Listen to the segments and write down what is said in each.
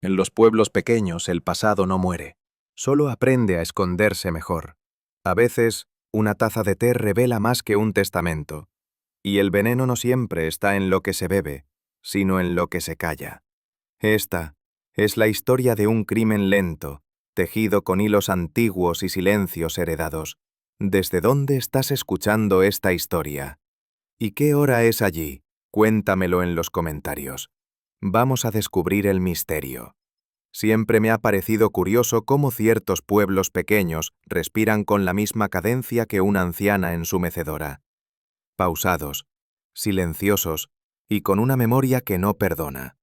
En los pueblos pequeños el pasado no muere, solo aprende a esconderse mejor. A veces, una taza de té revela más que un testamento, y el veneno no siempre está en lo que se bebe, sino en lo que se calla. Esta es la historia de un crimen lento, tejido con hilos antiguos y silencios heredados. ¿Desde dónde estás escuchando esta historia? ¿Y qué hora es allí? Cuéntamelo en los comentarios. Vamos a descubrir el misterio. Siempre me ha parecido curioso cómo ciertos pueblos pequeños respiran con la misma cadencia que una anciana en su mecedora. Pausados, silenciosos y con una memoria que no perdona.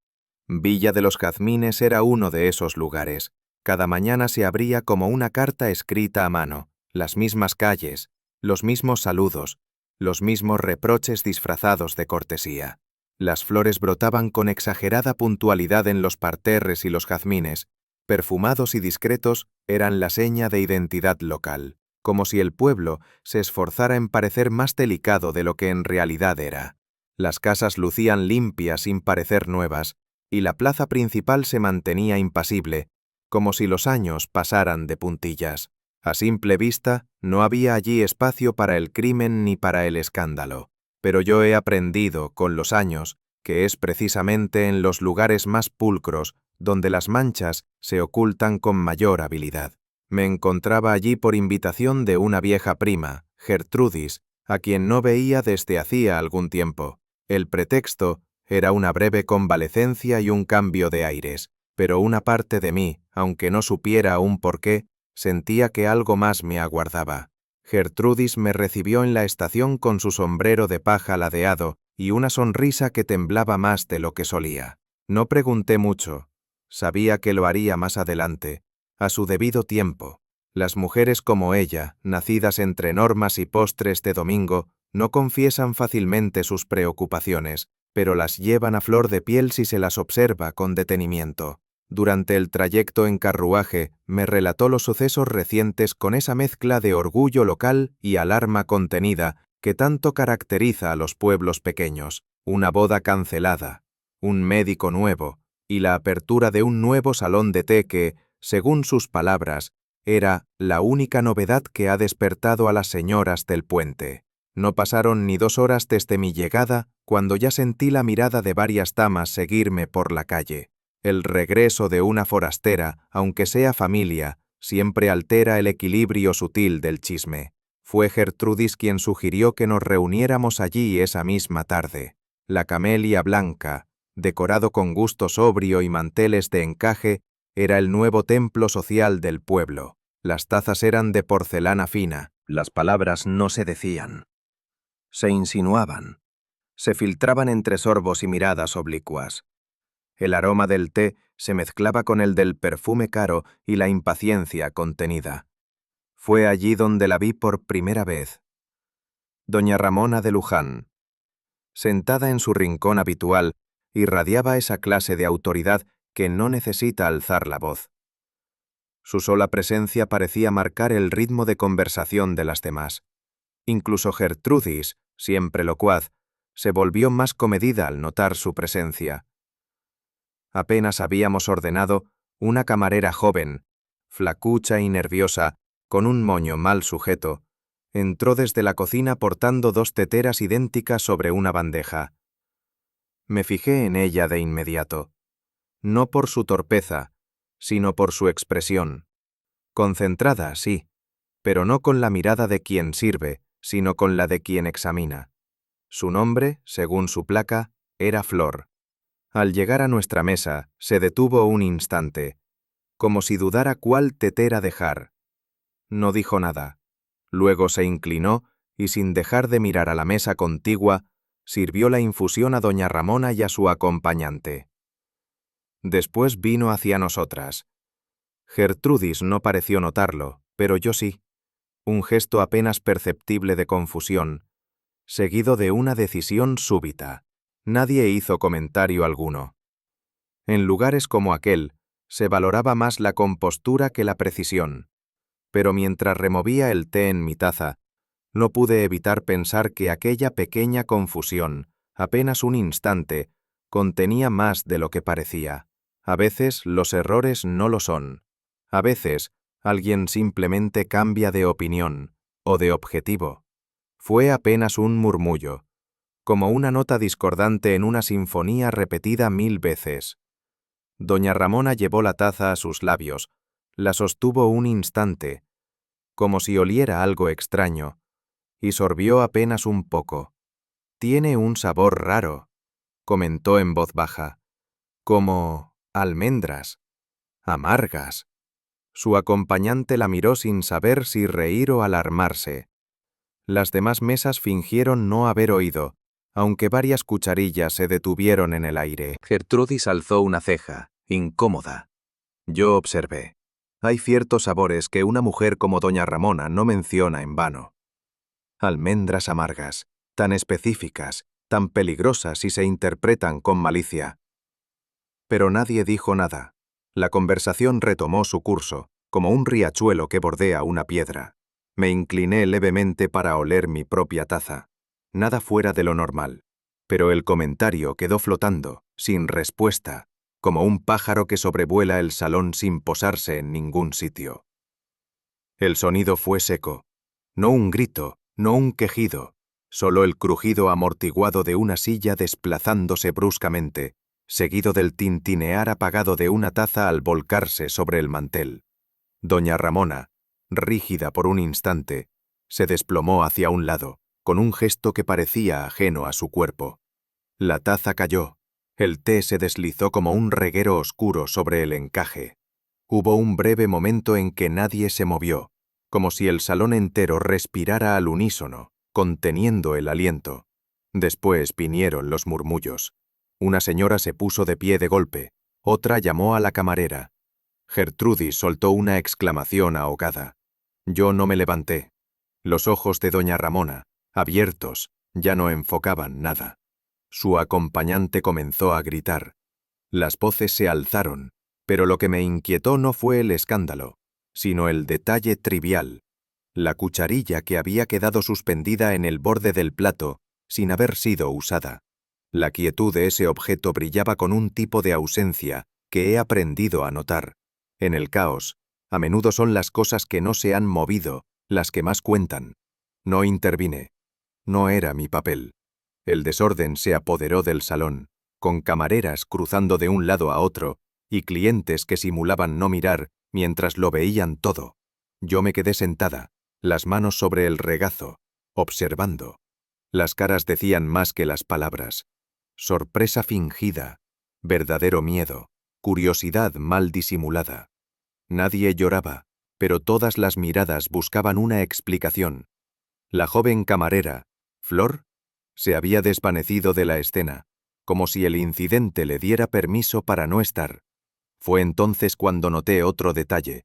Villa de los Jazmines era uno de esos lugares. Cada mañana se abría como una carta escrita a mano, las mismas calles, los mismos saludos, los mismos reproches disfrazados de cortesía. Las flores brotaban con exagerada puntualidad en los parterres y los jazmines, perfumados y discretos, eran la seña de identidad local, como si el pueblo se esforzara en parecer más delicado de lo que en realidad era. Las casas lucían limpias sin parecer nuevas, y la plaza principal se mantenía impasible, como si los años pasaran de puntillas. A simple vista, no había allí espacio para el crimen ni para el escándalo. Pero yo he aprendido, con los años, que es precisamente en los lugares más pulcros donde las manchas se ocultan con mayor habilidad. Me encontraba allí por invitación de una vieja prima, Gertrudis, a quien no veía desde hacía algún tiempo. El pretexto era una breve convalecencia y un cambio de aires, pero una parte de mí, aunque no supiera aún por qué, sentía que algo más me aguardaba. Gertrudis me recibió en la estación con su sombrero de paja ladeado y una sonrisa que temblaba más de lo que solía. No pregunté mucho. Sabía que lo haría más adelante, a su debido tiempo. Las mujeres como ella, nacidas entre normas y postres de domingo, no confiesan fácilmente sus preocupaciones, pero las llevan a flor de piel si se las observa con detenimiento. Durante el trayecto en carruaje, me relató los sucesos recientes con esa mezcla de orgullo local y alarma contenida que tanto caracteriza a los pueblos pequeños. Una boda cancelada, un médico nuevo y la apertura de un nuevo salón de té que, según sus palabras, era la única novedad que ha despertado a las señoras del puente. No pasaron ni 2 horas desde mi llegada cuando ya sentí la mirada de varias damas seguirme por la calle. El regreso de una forastera, aunque sea familia, siempre altera el equilibrio sutil del chisme. Fue Gertrudis quien sugirió que nos reuniéramos allí esa misma tarde. La camelia blanca, decorado con gusto sobrio y manteles de encaje, era el nuevo templo social del pueblo. Las tazas eran de porcelana fina. Las palabras no se decían. Se insinuaban. Se filtraban entre sorbos y miradas oblicuas. El aroma del té se mezclaba con el del perfume caro y la impaciencia contenida. Fue allí donde la vi por primera vez. Doña Ramona de Luján, sentada en su rincón habitual, irradiaba esa clase de autoridad que no necesita alzar la voz. Su sola presencia parecía marcar el ritmo de conversación de las demás. Incluso Gertrudis, siempre locuaz, se volvió más comedida al notar su presencia. Apenas habíamos ordenado, una camarera joven, flacucha y nerviosa, con un moño mal sujeto, entró desde la cocina portando 2 teteras idénticas sobre una bandeja. Me fijé en ella de inmediato, no por su torpeza, sino por su expresión. Concentrada, sí, pero no con la mirada de quien sirve, sino con la de quien examina. Su nombre, según su placa, era Flor. Al llegar a nuestra mesa, se detuvo un instante, como si dudara cuál tetera dejar. No dijo nada. Luego se inclinó y, sin dejar de mirar a la mesa contigua, sirvió la infusión a doña Ramona y a su acompañante. Después vino hacia nosotras. Gertrudis no pareció notarlo, pero yo sí. Un gesto apenas perceptible de confusión, seguido de una decisión súbita. Nadie hizo comentario alguno. En lugares como aquel, se valoraba más la compostura que la precisión. Pero mientras removía el té en mi taza, no pude evitar pensar que aquella pequeña confusión, apenas un instante, contenía más de lo que parecía. A veces los errores no lo son. A veces alguien simplemente cambia de opinión o de objetivo. Fue apenas un murmullo, como una nota discordante en una sinfonía repetida 1000 veces. Doña Ramona llevó la taza a sus labios, la sostuvo un instante, como si oliera algo extraño, y sorbió apenas un poco. Tiene un sabor raro, comentó en voz baja, como almendras, amargas. Su acompañante la miró sin saber si reír o alarmarse. Las demás mesas fingieron no haber oído, aunque varias cucharillas se detuvieron en el aire. Gertrudis alzó una ceja, incómoda. Yo observé. Hay ciertos sabores que una mujer como doña Ramona no menciona en vano. Almendras amargas, tan específicas, tan peligrosas si se interpretan con malicia. Pero nadie dijo nada. La conversación retomó su curso, como un riachuelo que bordea una piedra. Me incliné levemente para oler mi propia taza. Nada fuera de lo normal. Pero el comentario quedó flotando, sin respuesta, como un pájaro que sobrevuela el salón sin posarse en ningún sitio. El sonido fue seco. No un grito, no un quejido, solo el crujido amortiguado de una silla desplazándose bruscamente, seguido del tintinear apagado de una taza al volcarse sobre el mantel. Doña Ramona, rígida por un instante, se desplomó hacia un lado, con un gesto que parecía ajeno a su cuerpo. La taza cayó. El té se deslizó como un reguero oscuro sobre el encaje. Hubo un breve momento en que nadie se movió, como si el salón entero respirara al unísono, conteniendo el aliento. Después vinieron los murmullos. Una señora se puso de pie de golpe, otra llamó a la camarera. Gertrudis soltó una exclamación ahogada. Yo no me levanté. Los ojos de doña Ramona, abiertos, ya no enfocaban nada. Su acompañante comenzó a gritar. Las voces se alzaron, pero lo que me inquietó no fue el escándalo, sino el detalle trivial. La cucharilla que había quedado suspendida en el borde del plato, sin haber sido usada. La quietud de ese objeto brillaba con un tipo de ausencia que he aprendido a notar. En el caos, a menudo son las cosas que no se han movido las que más cuentan. No intervine. No era mi papel. El desorden se apoderó del salón, con camareras cruzando de un lado a otro y clientes que simulaban no mirar mientras lo veían todo. Yo me quedé sentada, las manos sobre el regazo, observando. Las caras decían más que las palabras. Sorpresa fingida, verdadero miedo, curiosidad mal disimulada. Nadie lloraba, pero todas las miradas buscaban una explicación. La joven camarera, Flor, se había desvanecido de la escena, como si el incidente le diera permiso para no estar. Fue entonces cuando noté otro detalle.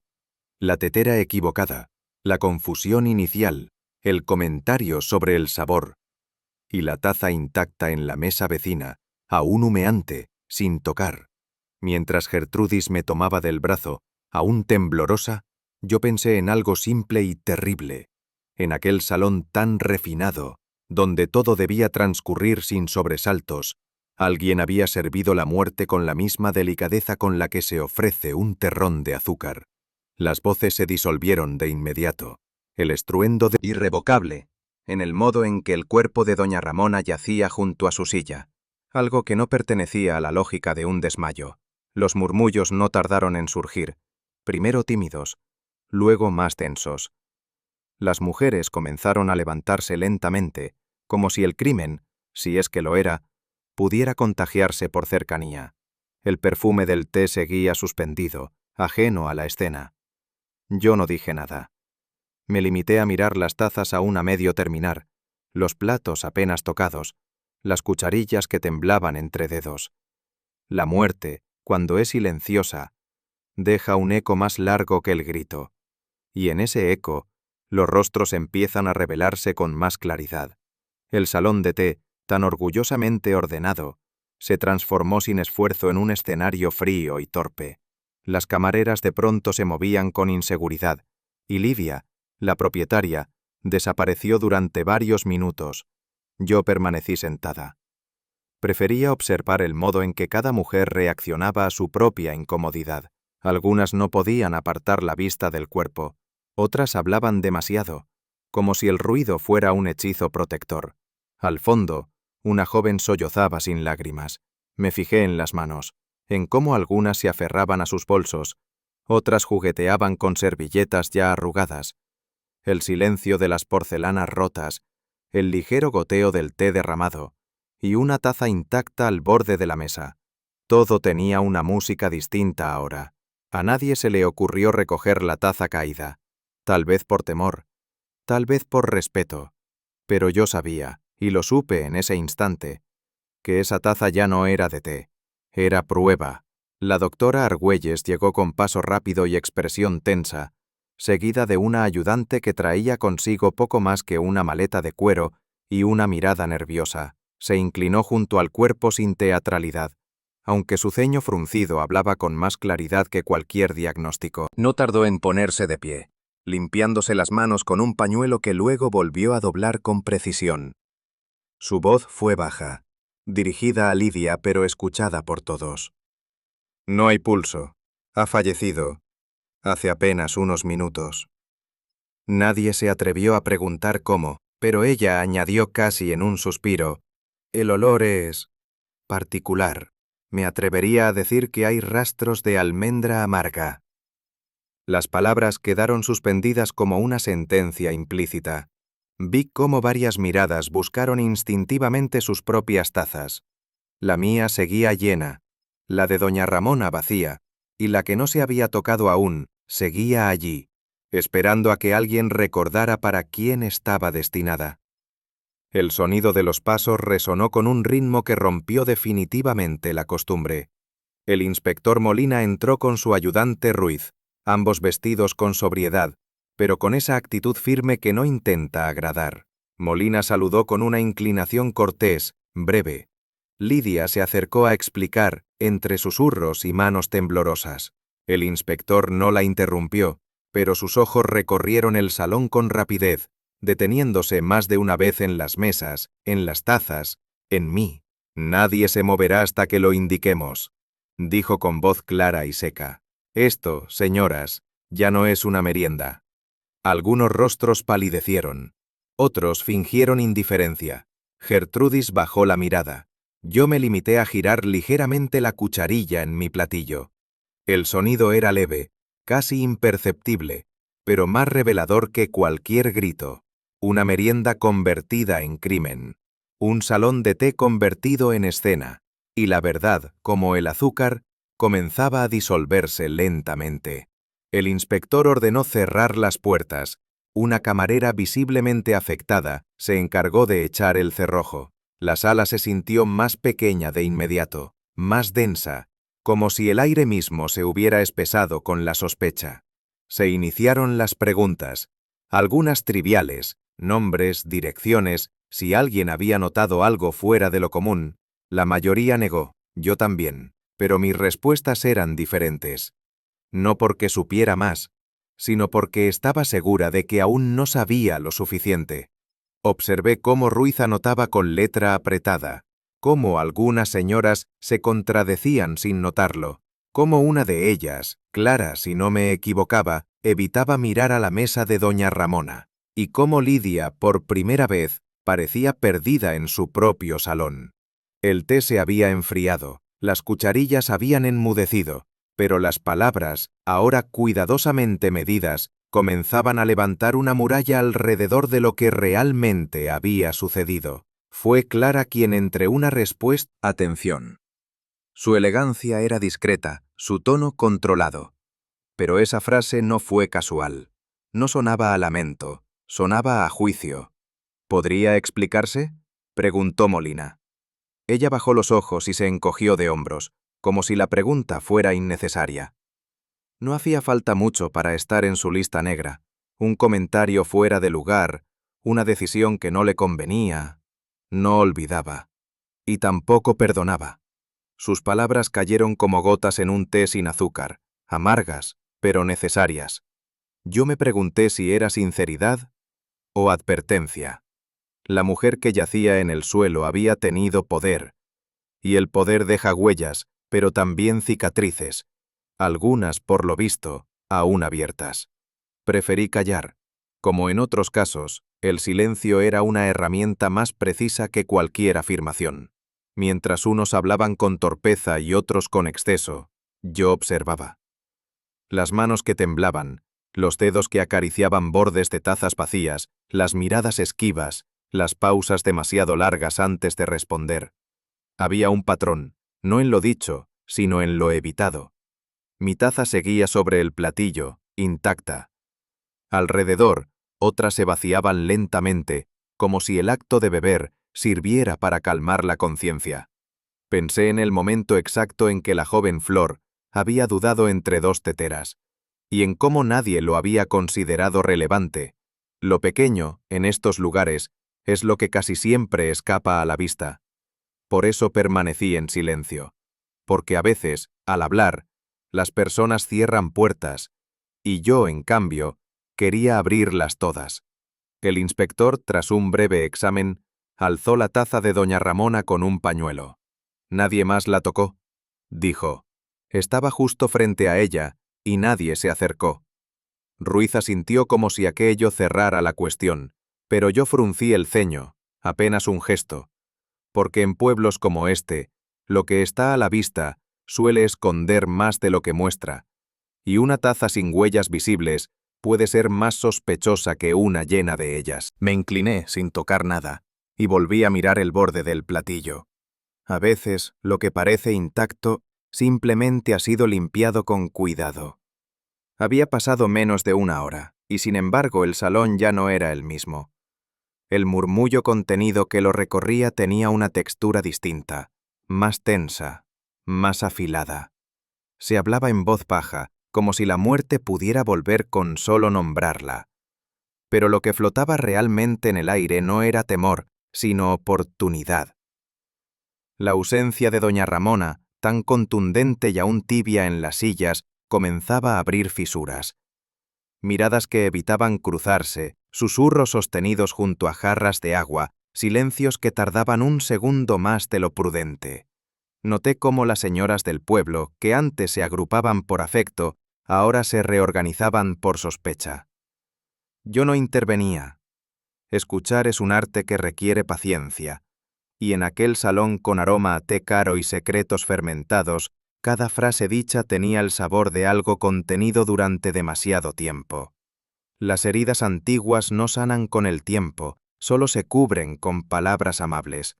La tetera equivocada, la confusión inicial, el comentario sobre el sabor. Y la taza intacta en la mesa vecina, aún humeante, sin tocar. Mientras Gertrudis me tomaba del brazo, aún temblorosa, yo pensé en algo simple y terrible, en aquel salón tan refinado, donde todo debía transcurrir sin sobresaltos. Alguien había servido la muerte con la misma delicadeza con la que se ofrece un terrón de azúcar. Las voces se disolvieron de inmediato. El estruendo de irrevocable, en el modo en que el cuerpo de doña Ramona yacía junto a su silla, algo que no pertenecía a la lógica de un desmayo. Los murmullos no tardaron en surgir, primero tímidos, luego más tensos. Las mujeres comenzaron a levantarse lentamente, como si el crimen, si es que lo era, pudiera contagiarse por cercanía. El perfume del té seguía suspendido, ajeno a la escena. Yo no dije nada. Me limité a mirar las tazas aún a medio terminar, los platos apenas tocados, las cucharillas que temblaban entre dedos. La muerte, cuando es silenciosa, deja un eco más largo que el grito, y en ese eco, los rostros empiezan a revelarse con más claridad. El salón de té, tan orgullosamente ordenado, se transformó sin esfuerzo en un escenario frío y torpe. Las camareras de pronto se movían con inseguridad, y Lidia, la propietaria, desapareció durante varios minutos. Yo permanecí sentada. Prefería observar el modo en que cada mujer reaccionaba a su propia incomodidad. Algunas no podían apartar la vista del cuerpo, otras hablaban demasiado, como si el ruido fuera un hechizo protector. Al fondo, una joven sollozaba sin lágrimas. Me fijé en las manos, en cómo algunas se aferraban a sus bolsos, otras jugueteaban con servilletas ya arrugadas. El silencio de las porcelanas rotas, el ligero goteo del té derramado, y una taza intacta al borde de la mesa. Todo tenía una música distinta ahora. A nadie se le ocurrió recoger la taza caída, tal vez por temor, tal vez por respeto, pero yo sabía, y lo supe en ese instante, que esa taza ya no era de té, era prueba. La doctora Argüelles llegó con paso rápido y expresión tensa, seguida de una ayudante que traía consigo poco más que una maleta de cuero y una mirada nerviosa. Se inclinó junto al cuerpo sin teatralidad, aunque su ceño fruncido hablaba con más claridad que cualquier diagnóstico. No tardó en ponerse de pie, limpiándose las manos con un pañuelo que luego volvió a doblar con precisión. Su voz fue baja, dirigida a Lidia pero escuchada por todos. No hay pulso. Ha fallecido. Hace apenas unos minutos. Nadie se atrevió a preguntar cómo, pero ella añadió casi en un suspiro. El olor es particular. Me atrevería a decir que hay rastros de almendra amarga. Las palabras quedaron suspendidas como una sentencia implícita. Vi cómo varias miradas buscaron instintivamente sus propias tazas. La mía seguía llena, la de doña Ramona vacía, y la que no se había tocado aún, seguía allí, esperando a que alguien recordara para quién estaba destinada. El sonido de los pasos resonó con un ritmo que rompió definitivamente la costumbre. El inspector Molina entró con su ayudante Ruiz, ambos vestidos con sobriedad, pero con esa actitud firme que no intenta agradar. Molina saludó con una inclinación cortés, breve. Lidia se acercó a explicar, entre susurros y manos temblorosas. El inspector no la interrumpió, pero sus ojos recorrieron el salón con rapidez, deteniéndose más de una vez en las mesas, en las tazas, en mí. Nadie se moverá hasta que lo indiquemos, dijo con voz clara y seca. Esto, señoras, ya no es una merienda. Algunos rostros palidecieron. Otros fingieron indiferencia. Gertrudis bajó la mirada. Yo me limité a girar ligeramente la cucharilla en mi platillo. El sonido era leve, casi imperceptible, pero más revelador que cualquier grito. Una merienda convertida en crimen. Un salón de té convertido en escena. Y la verdad, como el azúcar, comenzaba a disolverse lentamente. El inspector ordenó cerrar las puertas. Una camarera visiblemente afectada se encargó de echar el cerrojo. La sala se sintió más pequeña de inmediato, más densa, como si el aire mismo se hubiera espesado con la sospecha. Se iniciaron las preguntas, algunas triviales, nombres, direcciones, si alguien había notado algo fuera de lo común. La mayoría negó, yo también, pero mis respuestas eran diferentes. No porque supiera más, sino porque estaba segura de que aún no sabía lo suficiente. Observé cómo Ruiz anotaba con letra apretada, cómo algunas señoras se contradecían sin notarlo, cómo una de ellas, Clara si no me equivocaba, evitaba mirar a la mesa de doña Ramona, y cómo Lidia, por primera vez, parecía perdida en su propio salón. El té se había enfriado, las cucharillas habían enmudecido, pero las palabras, ahora cuidadosamente medidas, comenzaban a levantar una muralla alrededor de lo que realmente había sucedido. Fue Clara quien entre una respuesta... Atención. Su elegancia era discreta, su tono controlado. Pero esa frase no fue casual. No sonaba a lamento, sonaba a juicio. ¿Podría explicarse?, preguntó Molina. Ella bajó los ojos y se encogió de hombros, como si la pregunta fuera innecesaria. No hacía falta mucho para estar en su lista negra. Un comentario fuera de lugar, una decisión que no le convenía. No olvidaba. Y tampoco perdonaba. Sus palabras cayeron como gotas en un té sin azúcar, amargas, pero necesarias. Yo me pregunté si era sinceridad o advertencia. La mujer que yacía en el suelo había tenido poder, y el poder deja huellas, pero también cicatrices, algunas, por lo visto, aún abiertas. Preferí callar. Como en otros casos, el silencio era una herramienta más precisa que cualquier afirmación. Mientras unos hablaban con torpeza y otros con exceso, yo observaba. Las manos que temblaban, los dedos que acariciaban bordes de tazas vacías, las miradas esquivas, las pausas demasiado largas antes de responder. Había un patrón, no en lo dicho, sino en lo evitado. Mi taza seguía sobre el platillo, intacta. Alrededor, otras se vaciaban lentamente, como si el acto de beber sirviera para calmar la conciencia. Pensé en el momento exacto en que la joven Flor había dudado entre dos teteras, y en cómo nadie lo había considerado relevante. Lo pequeño, en estos lugares, es lo que casi siempre escapa a la vista. Por eso permanecí en silencio, porque a veces, al hablar, las personas cierran puertas, y yo, en cambio, quería abrirlas todas. El inspector, tras un breve examen, alzó la taza de doña Ramona con un pañuelo. «Nadie más la tocó», dijo. Estaba justo frente a ella, y nadie se acercó. Ruiz asintió como si aquello cerrara la cuestión, pero yo fruncí el ceño, apenas un gesto, porque en pueblos como este, lo que está a la vista suele esconder más de lo que muestra, y una taza sin huellas visibles puede ser más sospechosa que una llena de ellas. Me incliné sin tocar nada, y volví a mirar el borde del platillo. A veces, lo que parece intacto simplemente ha sido limpiado con cuidado. Había pasado menos de una hora, y sin embargo el salón ya no era el mismo. El murmullo contenido que lo recorría tenía una textura distinta, más tensa, más afilada. Se hablaba en voz baja, como si la muerte pudiera volver con solo nombrarla. Pero lo que flotaba realmente en el aire no era temor, sino oportunidad. La ausencia de doña Ramona, tan contundente y aún tibia en las sillas, comenzaba a abrir fisuras. Miradas que evitaban cruzarse, susurros sostenidos junto a jarras de agua, silencios que tardaban un segundo más de lo prudente. Noté cómo las señoras del pueblo, que antes se agrupaban por afecto, ahora se reorganizaban por sospecha. Yo no intervenía. Escuchar es un arte que requiere paciencia, y en aquel salón con aroma a té caro y secretos fermentados, cada frase dicha tenía el sabor de algo contenido durante demasiado tiempo. Las heridas antiguas no sanan con el tiempo, solo se cubren con palabras amables.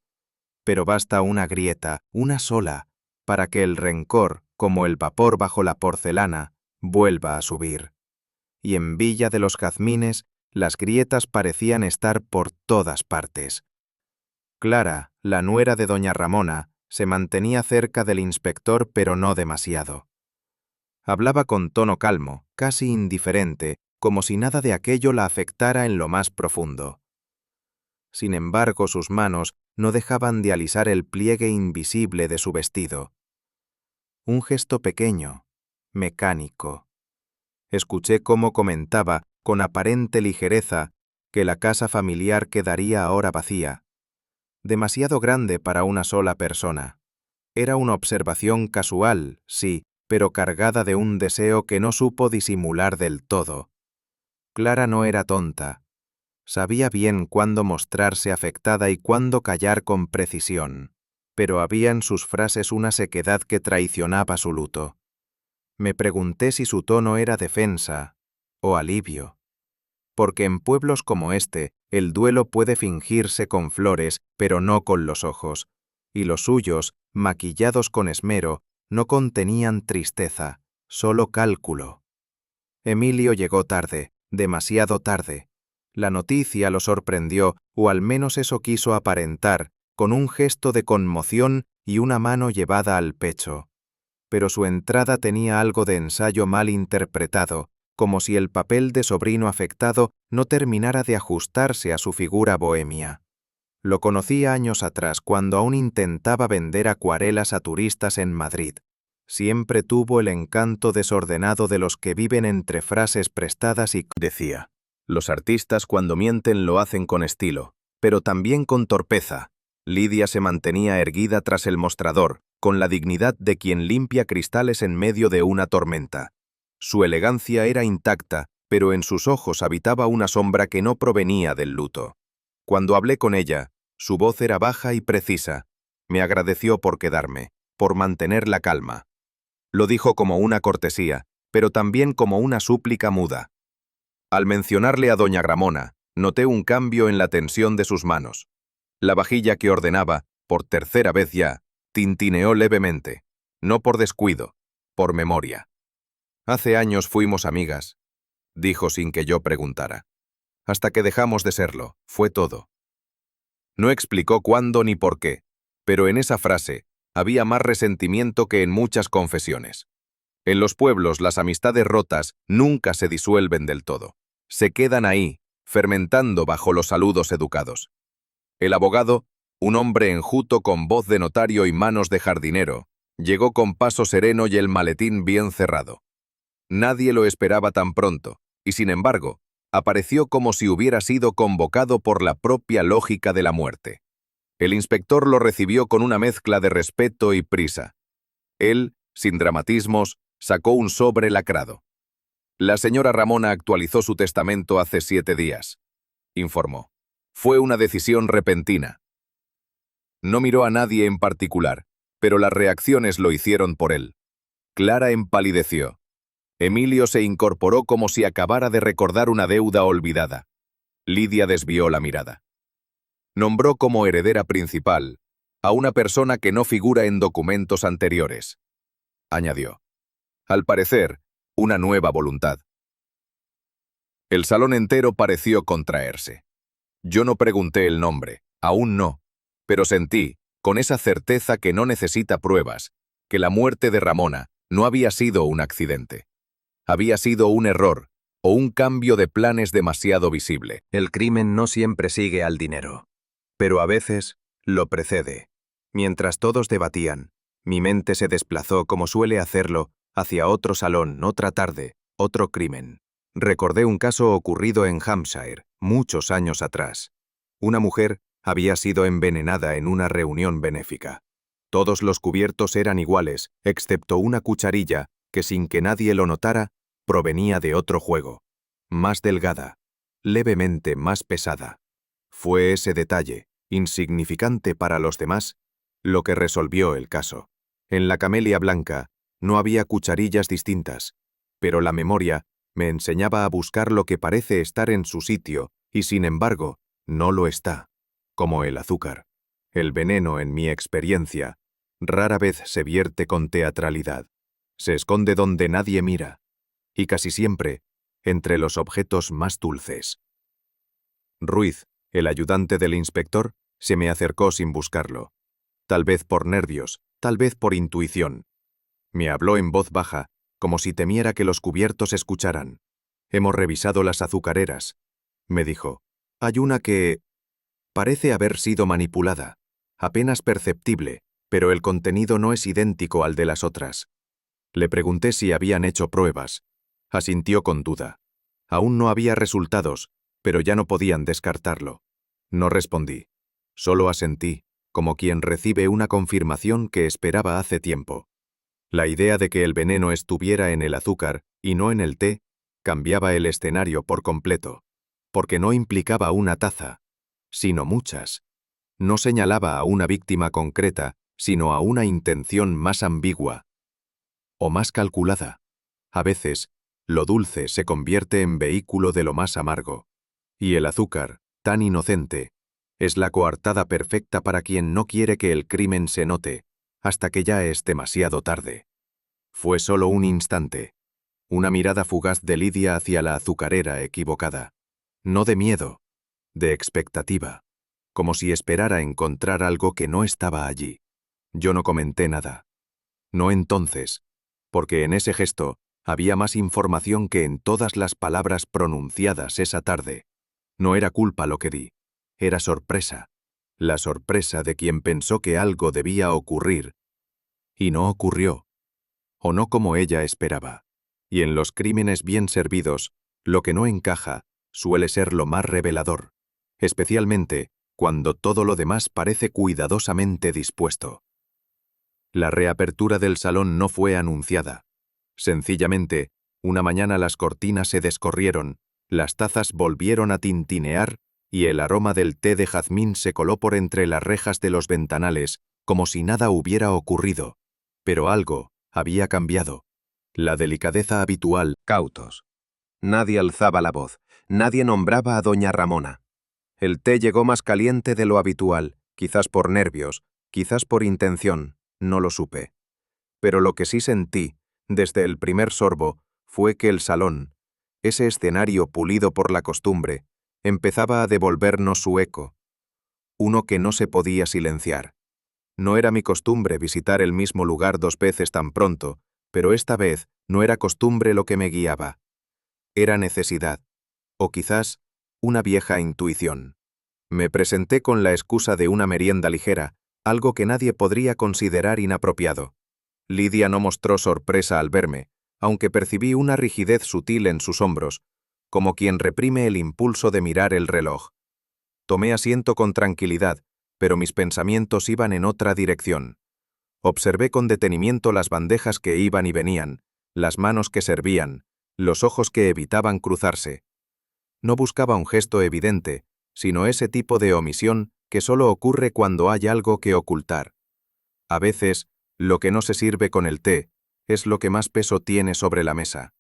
Pero basta una grieta, una sola, para que el rencor, como el vapor bajo la porcelana, vuelva a subir. Y en Villa de los Jazmines, las grietas parecían estar por todas partes. Clara, la nuera de doña Ramona, se mantenía cerca del inspector, pero no demasiado. Hablaba con tono calmo, casi indiferente, como si nada de aquello la afectara en lo más profundo. Sin embargo, sus manos no dejaban de alisar el pliegue invisible de su vestido. Un gesto pequeño, mecánico. Escuché cómo comentaba, con aparente ligereza, que la casa familiar quedaría ahora vacía. Demasiado grande para una sola persona. Era una observación casual, sí, pero cargada de un deseo que no supo disimular del todo. Clara no era tonta. Sabía bien cuándo mostrarse afectada y cuándo callar con precisión, pero había en sus frases una sequedad que traicionaba su luto. Me pregunté si su tono era defensa o alivio. Porque en pueblos como este, el duelo puede fingirse con flores, pero no con los ojos, y los suyos, maquillados con esmero, no contenían tristeza, solo cálculo. Emilio llegó tarde, demasiado tarde. La noticia lo sorprendió, o al menos eso quiso aparentar, con un gesto de conmoción y una mano llevada al pecho. Pero su entrada tenía algo de ensayo mal interpretado, como si el papel de sobrino afectado no terminara de ajustarse a su figura bohemia. Lo conocí años atrás cuando aún intentaba vender acuarelas a turistas en Madrid. Siempre tuvo el encanto desordenado de los que viven entre frases prestadas y decía. Los artistas cuando mienten lo hacen con estilo, pero también con torpeza. Lidia se mantenía erguida tras el mostrador, con la dignidad de quien limpia cristales en medio de una tormenta. Su elegancia era intacta, pero en sus ojos habitaba una sombra que no provenía del luto. Cuando hablé con ella, su voz era baja y precisa. Me agradeció por quedarme, por mantener la calma. Lo dijo como una cortesía, pero también como una súplica muda. Al mencionarle a doña Ramona, noté un cambio en la tensión de sus manos. La vajilla que ordenaba, por tercera vez ya, tintineó levemente, no por descuido, por memoria. Hace años fuimos amigas, dijo sin que yo preguntara. Hasta que dejamos de serlo, fue todo. No explicó cuándo ni por qué, pero en esa frase había más resentimiento que en muchas confesiones. En los pueblos las amistades rotas nunca se disuelven del todo. Se quedan ahí, fermentando bajo los saludos educados. El abogado, un hombre enjuto con voz de notario y manos de jardinero, llegó con paso sereno y el maletín bien cerrado. Nadie lo esperaba tan pronto, y sin embargo, apareció como si hubiera sido convocado por la propia lógica de la muerte. El inspector lo recibió con una mezcla de respeto y prisa. Él, sin dramatismos, sacó un sobre lacrado. La señora Ramona actualizó su testamento hace 7 días, informó. Fue una decisión repentina. No miró a nadie en particular, pero las reacciones lo hicieron por él. Clara empalideció. Emilio se incorporó como si acabara de recordar una deuda olvidada. Lidia desvió la mirada. Nombró como heredera principal a una persona que no figura en documentos anteriores. Añadió. Al parecer, una nueva voluntad. El salón entero pareció contraerse. Yo no pregunté el nombre, aún no, pero sentí, con esa certeza que no necesita pruebas, que la muerte de Ramona no había sido un accidente. Había sido un error o un cambio de planes demasiado visible. El crimen no siempre sigue al dinero, pero a veces lo precede. Mientras todos debatían, mi mente se desplazó como suele hacerlo hacia otro salón, otra tarde, otro crimen. Recordé un caso ocurrido en Hampshire, muchos años atrás. Una mujer había sido envenenada en una reunión benéfica. Todos los cubiertos eran iguales, excepto una cucharilla que sin que nadie lo notara, provenía de otro juego. Más delgada, levemente más pesada. Fue ese detalle, insignificante para los demás, lo que resolvió el caso. En la camelia blanca no había cucharillas distintas, pero la memoria me enseñaba a buscar lo que parece estar en su sitio y sin embargo no lo está, como el azúcar. El veneno, en mi experiencia, rara vez se vierte con teatralidad. Se esconde donde nadie mira, y casi siempre entre los objetos más dulces. Ruiz, el ayudante del inspector, se me acercó sin buscarlo. Tal vez por nervios, tal vez por intuición. Me habló en voz baja, como si temiera que los cubiertos escucharan. Hemos revisado las azucareras, me dijo. Hay una que parece haber sido manipulada, apenas perceptible, pero el contenido no es idéntico al de las otras. Le pregunté si habían hecho pruebas. Asintió con duda. Aún no había resultados, pero ya no podían descartarlo. No respondí. Solo asentí, como quien recibe una confirmación que esperaba hace tiempo. La idea de que el veneno estuviera en el azúcar y no en el té cambiaba el escenario por completo, porque no implicaba una taza, sino muchas. No señalaba a una víctima concreta, sino a una intención más ambigua o más calculada. A veces, lo dulce se convierte en vehículo de lo más amargo, y el azúcar, tan inocente, es la coartada perfecta para quien no quiere que el crimen se note, hasta que ya es demasiado tarde. Fue solo un instante, una mirada fugaz de Lidia hacia la azucarera equivocada. No de miedo, de expectativa, como si esperara encontrar algo que no estaba allí. Yo no comenté nada. No entonces, porque en ese gesto había más información que en todas las palabras pronunciadas esa tarde. No era culpa lo que di, era sorpresa. La sorpresa de quien pensó que algo debía ocurrir, y no ocurrió, o no como ella esperaba. Y en los crímenes bien servidos, lo que no encaja suele ser lo más revelador, especialmente cuando todo lo demás parece cuidadosamente dispuesto. La reapertura del salón no fue anunciada. Sencillamente, una mañana las cortinas se descorrieron, las tazas volvieron a tintinear y el aroma del té de jazmín se coló por entre las rejas de los ventanales, como si nada hubiera ocurrido. Pero algo había cambiado. La delicadeza habitual. Cautos. Nadie alzaba la voz, nadie nombraba a doña Ramona. El té llegó más caliente de lo habitual, quizás por nervios, quizás por intención, no lo supe. Pero lo que sí sentí, desde el primer sorbo, fue que el salón, ese escenario pulido por la costumbre, empezaba a devolvernos su eco, uno que no se podía silenciar. No era mi costumbre visitar el mismo lugar 2 veces tan pronto, pero esta vez no era costumbre lo que me guiaba. Era necesidad, o quizás una vieja intuición. Me presenté con la excusa de una merienda ligera, algo que nadie podría considerar inapropiado. Lidia no mostró sorpresa al verme, aunque percibí una rigidez sutil en sus hombros, como quien reprime el impulso de mirar el reloj. Tomé asiento con tranquilidad, pero mis pensamientos iban en otra dirección. Observé con detenimiento las bandejas que iban y venían, las manos que servían, los ojos que evitaban cruzarse. No buscaba un gesto evidente, sino ese tipo de omisión que solo ocurre cuando hay algo que ocultar. A veces, lo que no se sirve con el té es lo que más peso tiene sobre la mesa.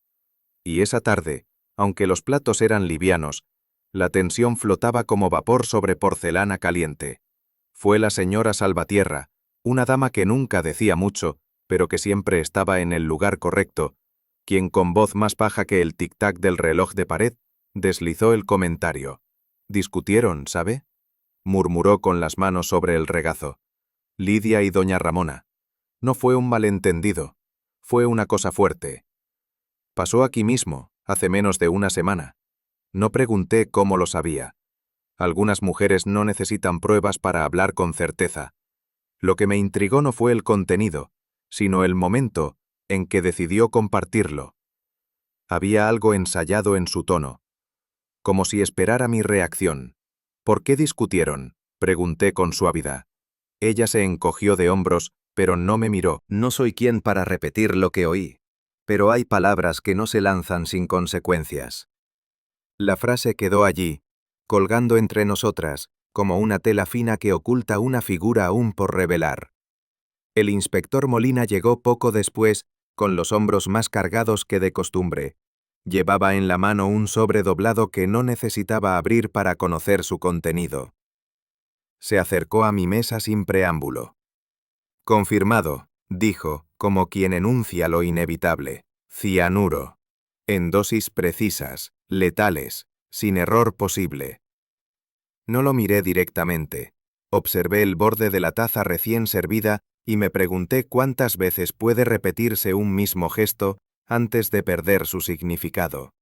Y esa tarde, aunque los platos eran livianos, la tensión flotaba como vapor sobre porcelana caliente. Fue la señora Salvatierra, una dama que nunca decía mucho, pero que siempre estaba en el lugar correcto, quien con voz más baja que el tic-tac del reloj de pared, deslizó el comentario. «¿Discutieron, sabe?», murmuró con las manos sobre el regazo. Lidia y doña Ramona. No fue un malentendido, fue una cosa fuerte. Pasó aquí mismo, hace menos de una semana. No pregunté cómo lo sabía. Algunas mujeres no necesitan pruebas para hablar con certeza. Lo que me intrigó no fue el contenido, sino el momento en que decidió compartirlo. Había algo ensayado en su tono, como si esperara mi reacción. «¿Por qué discutieron?», pregunté con suavidad. Ella se encogió de hombros, pero no me miró. «No soy quien para repetir lo que oí, pero hay palabras que no se lanzan sin consecuencias». La frase quedó allí, colgando entre nosotras, como una tela fina que oculta una figura aún por revelar. El inspector Molina llegó poco después, con los hombros más cargados que de costumbre. Llevaba en la mano un sobre doblado que no necesitaba abrir para conocer su contenido. Se acercó a mi mesa sin preámbulo. «Confirmado», dijo, como quien enuncia lo inevitable. «Cianuro. En dosis precisas, letales, sin error posible». No lo miré directamente. Observé el borde de la taza recién servida y me pregunté cuántas veces puede repetirse un mismo gesto antes de perder su significado.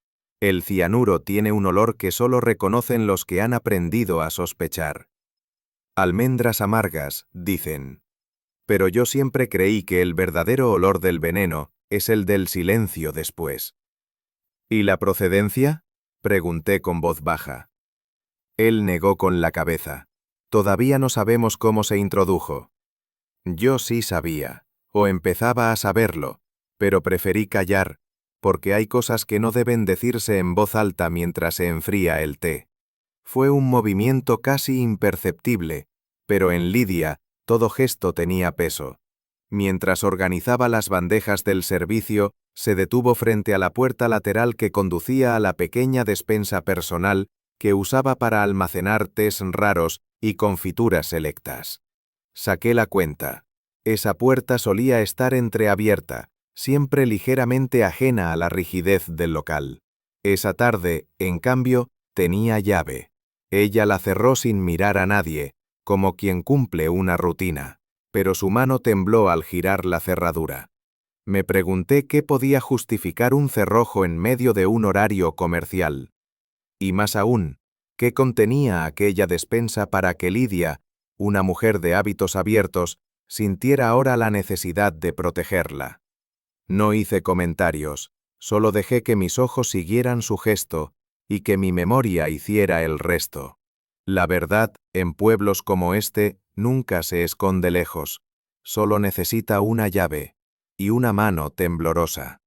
El cianuro tiene un olor que solo reconocen los que han aprendido a sospechar. «Almendras amargas», dicen. Pero yo siempre creí que el verdadero olor del veneno es el del silencio después. «¿Y la procedencia?», pregunté con voz baja. Él negó con la cabeza. «Todavía no sabemos cómo se introdujo». Yo sí sabía, o empezaba a saberlo, pero preferí callar, porque hay cosas que no deben decirse en voz alta mientras se enfría el té. Fue un movimiento casi imperceptible, pero en Lidia todo gesto tenía peso. Mientras organizaba las bandejas del servicio, se detuvo frente a la puerta lateral que conducía a la pequeña despensa personal que usaba para almacenar tés raros y confituras selectas. Saqué la cuenta. Esa puerta solía estar entreabierta, siempre ligeramente ajena a la rigidez del local. Esa tarde, en cambio, tenía llave. Ella la cerró sin mirar a nadie, como quien cumple una rutina, pero su mano tembló al girar la cerradura. Me pregunté qué podía justificar un cerrojo en medio de un horario comercial. Y más aún, ¿qué contenía aquella despensa para que Lidia, una mujer de hábitos abiertos, sintiera ahora la necesidad de protegerla? No hice comentarios, solo dejé que mis ojos siguieran su gesto y que mi memoria hiciera el resto. La verdad, en pueblos como este, nunca se esconde lejos. Solo necesita una llave y una mano temblorosa.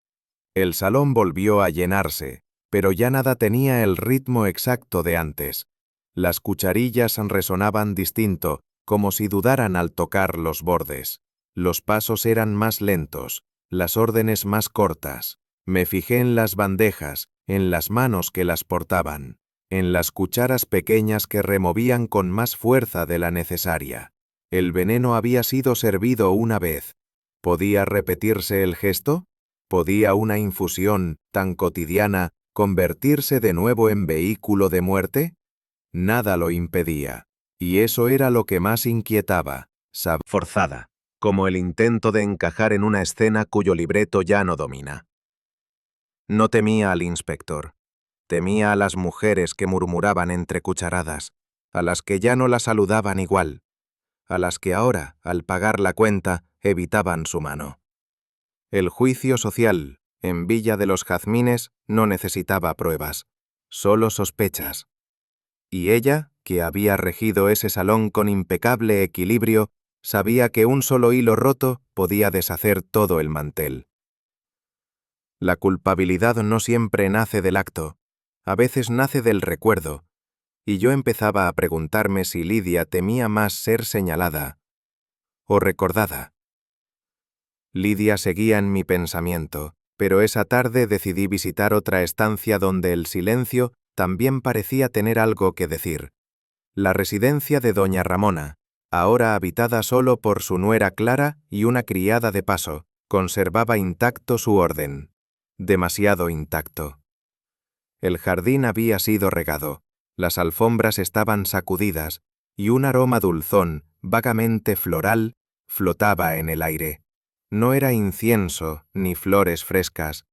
El salón volvió a llenarse, pero ya nada tenía el ritmo exacto de antes. Las cucharillas resonaban distinto, como si dudaran al tocar los bordes. Los pasos eran más lentos, las órdenes más cortas. Me fijé en las bandejas, en las manos que las portaban, en las cucharas pequeñas que removían con más fuerza de la necesaria. El veneno había sido servido una vez. ¿Podía repetirse el gesto? ¿Podía una infusión tan cotidiana convertirse de nuevo en vehículo de muerte? Nada lo impedía. Y eso era lo que más inquietaba, forzada, como el intento de encajar en una escena cuyo libreto ya no domina. No temía al inspector. Temía a las mujeres que murmuraban entre cucharadas, a las que ya no la saludaban igual, a las que ahora, al pagar la cuenta, evitaban su mano. El juicio social, en Villa de los Jazmines, no necesitaba pruebas, solo sospechas. Y ella, que había regido ese salón con impecable equilibrio, sabía que un solo hilo roto podía deshacer todo el mantel. La culpabilidad no siempre nace del acto, a veces nace del recuerdo, y yo empezaba a preguntarme si Lidia temía más ser señalada o recordada. Lidia seguía en mi pensamiento, pero esa tarde decidí visitar otra estancia donde el silencio también parecía tener algo que decir. La residencia de doña Ramona, ahora habitada solo por su nuera Clara y una criada de paso, conservaba intacto su orden. Demasiado intacto. El jardín había sido regado, las alfombras estaban sacudidas, y un aroma dulzón, vagamente floral, flotaba en el aire. No era incienso ni flores frescas,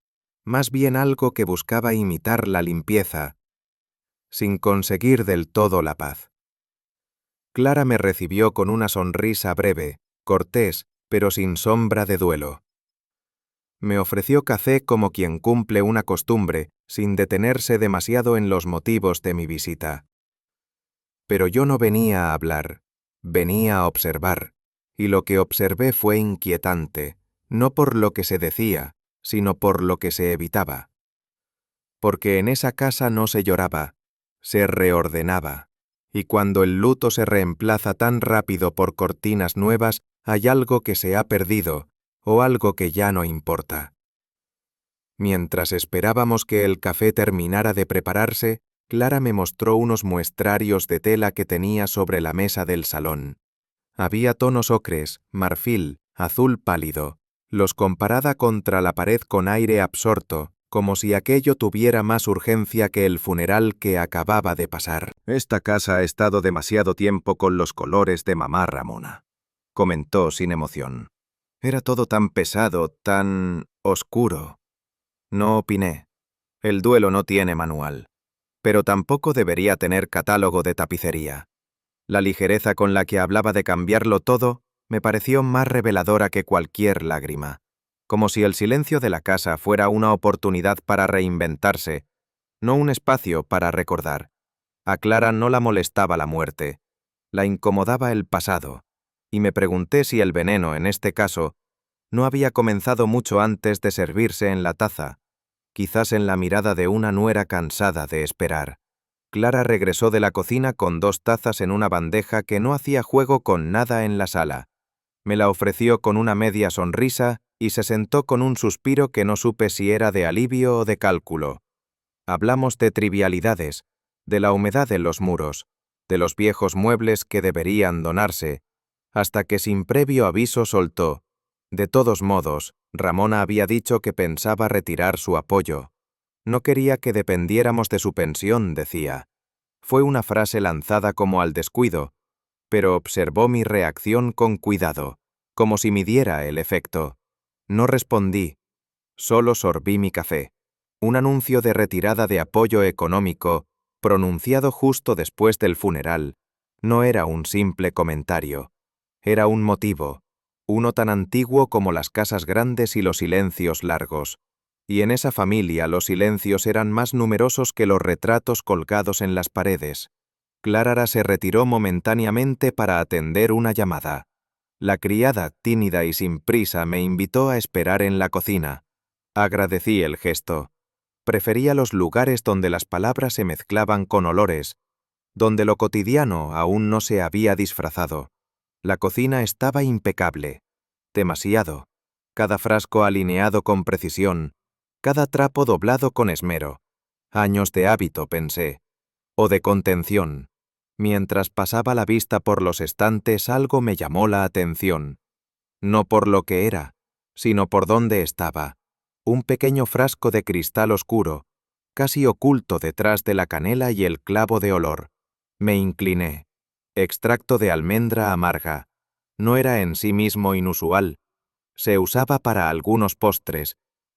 más bien algo que buscaba imitar la limpieza, sin conseguir del todo la paz. Clara me recibió con una sonrisa breve, cortés, pero sin sombra de duelo. Me ofreció café como quien cumple una costumbre, sin detenerse demasiado en los motivos de mi visita. Pero yo no venía a hablar, venía a observar, y lo que observé fue inquietante, no por lo que se decía, sino por lo que se evitaba. Porque en esa casa no se lloraba, se reordenaba, y cuando el luto se reemplaza tan rápido por cortinas nuevas, hay algo que se ha perdido, o algo que ya no importa. Mientras esperábamos que el café terminara de prepararse, Clara me mostró unos muestrarios de tela que tenía sobre la mesa del salón. Había tonos ocres, marfil, azul pálido. Los comparaba contra la pared con aire absorto, como si aquello tuviera más urgencia que el funeral que acababa de pasar. «Esta casa ha estado demasiado tiempo con los colores de mamá Ramona», comentó sin emoción. «Era todo tan pesado, tan oscuro». No opiné. El duelo no tiene manual, pero tampoco debería tener catálogo de tapicería. La ligereza con la que hablaba de cambiarlo todo me pareció más reveladora que cualquier lágrima, como si el silencio de la casa fuera una oportunidad para reinventarse, no un espacio para recordar. A Clara no la molestaba la muerte, la incomodaba el pasado, y me pregunté si el veneno, en este caso, no había comenzado mucho antes de servirse en la taza, quizás en la mirada de una nuera cansada de esperar. Clara regresó de la cocina con 2 tazas en una bandeja que no hacía juego con nada en la sala. Me la ofreció con una media sonrisa y se sentó con un suspiro que no supe si era de alivio o de cálculo. Hablamos de trivialidades, de la humedad en los muros, de los viejos muebles que deberían donarse, hasta que sin previo aviso soltó: «De todos modos, Ramona había dicho que pensaba retirar su apoyo. No quería que dependiéramos de su pensión», decía. Fue una frase lanzada como al descuido, pero observó mi reacción con cuidado, como si midiera el efecto. No respondí, solo sorbí mi café. Un anuncio de retirada de apoyo económico, pronunciado justo después del funeral, no era un simple comentario. Era un motivo, uno tan antiguo como las casas grandes y los silencios largos. Y en esa familia los silencios eran más numerosos que los retratos colgados en las paredes. Clara se retiró momentáneamente para atender una llamada. La criada, tímida y sin prisa, me invitó a esperar en la cocina. Agradecí el gesto. Prefería los lugares donde las palabras se mezclaban con olores, donde lo cotidiano aún no se había disfrazado. La cocina estaba impecable. Demasiado. Cada frasco alineado con precisión, cada trapo doblado con esmero. Años de hábito, pensé, o de contención. Mientras pasaba la vista por los estantes, algo me llamó la atención. No por lo que era, sino por dónde estaba. Un pequeño frasco de cristal oscuro, casi oculto detrás de la canela y el clavo de olor. Me incliné. Extracto de almendra amarga. No era en sí mismo inusual. Se usaba para algunos postres,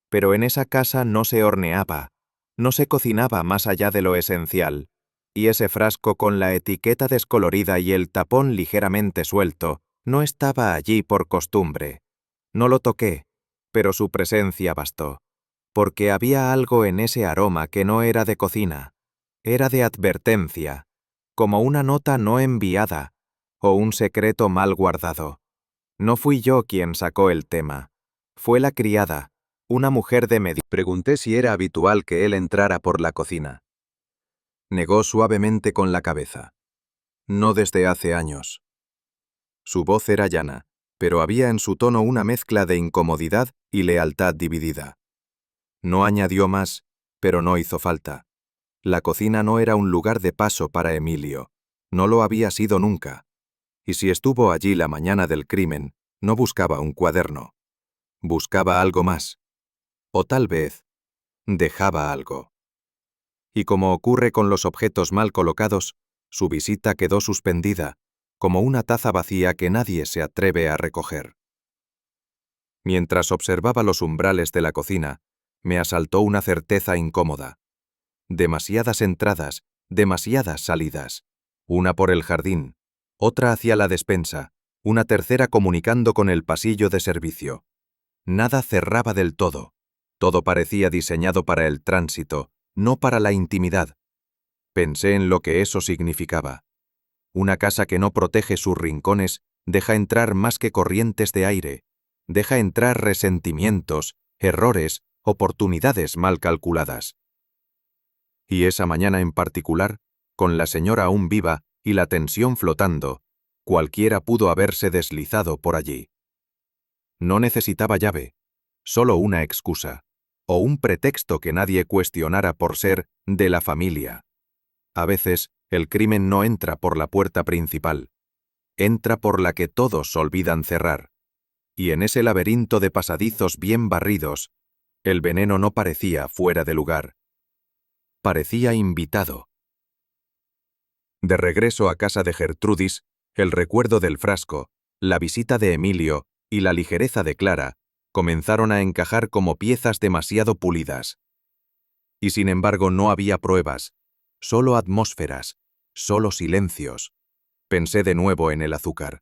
pero en esa casa no se horneaba, no se cocinaba más allá de lo esencial, y ese frasco con la etiqueta descolorida y el tapón ligeramente suelto no estaba allí por costumbre. No lo toqué, pero su presencia bastó, porque había algo en ese aroma que no era de cocina, era de advertencia, como una nota no enviada o un secreto mal guardado. No fui yo quien sacó el tema. Fue la criada, una mujer de medio. Pregunté si era habitual que él entrara por la cocina. Negó suavemente con la cabeza. No desde hace años. Su voz era llana, pero había en su tono una mezcla de incomodidad y lealtad dividida. No añadió más, pero no hizo falta. La cocina no era un lugar de paso para Emilio. No lo había sido nunca. Y si estuvo allí la mañana del crimen, no buscaba un cuaderno. Buscaba algo más. O tal vez, dejaba algo. Y como ocurre con los objetos mal colocados, su visita quedó suspendida, como una taza vacía que nadie se atreve a recoger. Mientras observaba los umbrales de la cocina, me asaltó una certeza incómoda. Demasiadas entradas, demasiadas salidas. Una por el jardín, otra hacia la despensa, una tercera comunicando con el pasillo de servicio. Nada cerraba del todo. Todo parecía diseñado para el tránsito, no para la intimidad. Pensé en lo que eso significaba. Una casa que no protege sus rincones deja entrar más que corrientes de aire, deja entrar resentimientos, errores, oportunidades mal calculadas. Y esa mañana en particular, con la señora aún viva y la tensión flotando, cualquiera pudo haberse deslizado por allí. No necesitaba llave, solo una excusa, o un pretexto que nadie cuestionara por ser de la familia. A veces, el crimen no entra por la puerta principal, entra por la que todos olvidan cerrar. Y en ese laberinto de pasadizos bien barridos, el veneno no parecía fuera de lugar. Parecía invitado. De regreso a casa de Gertrudis, el recuerdo del frasco, la visita de Emilio y la ligereza de Clara comenzaron a encajar como piezas demasiado pulidas. Y sin embargo no había pruebas, solo atmósferas, solo silencios. Pensé de nuevo en el azúcar,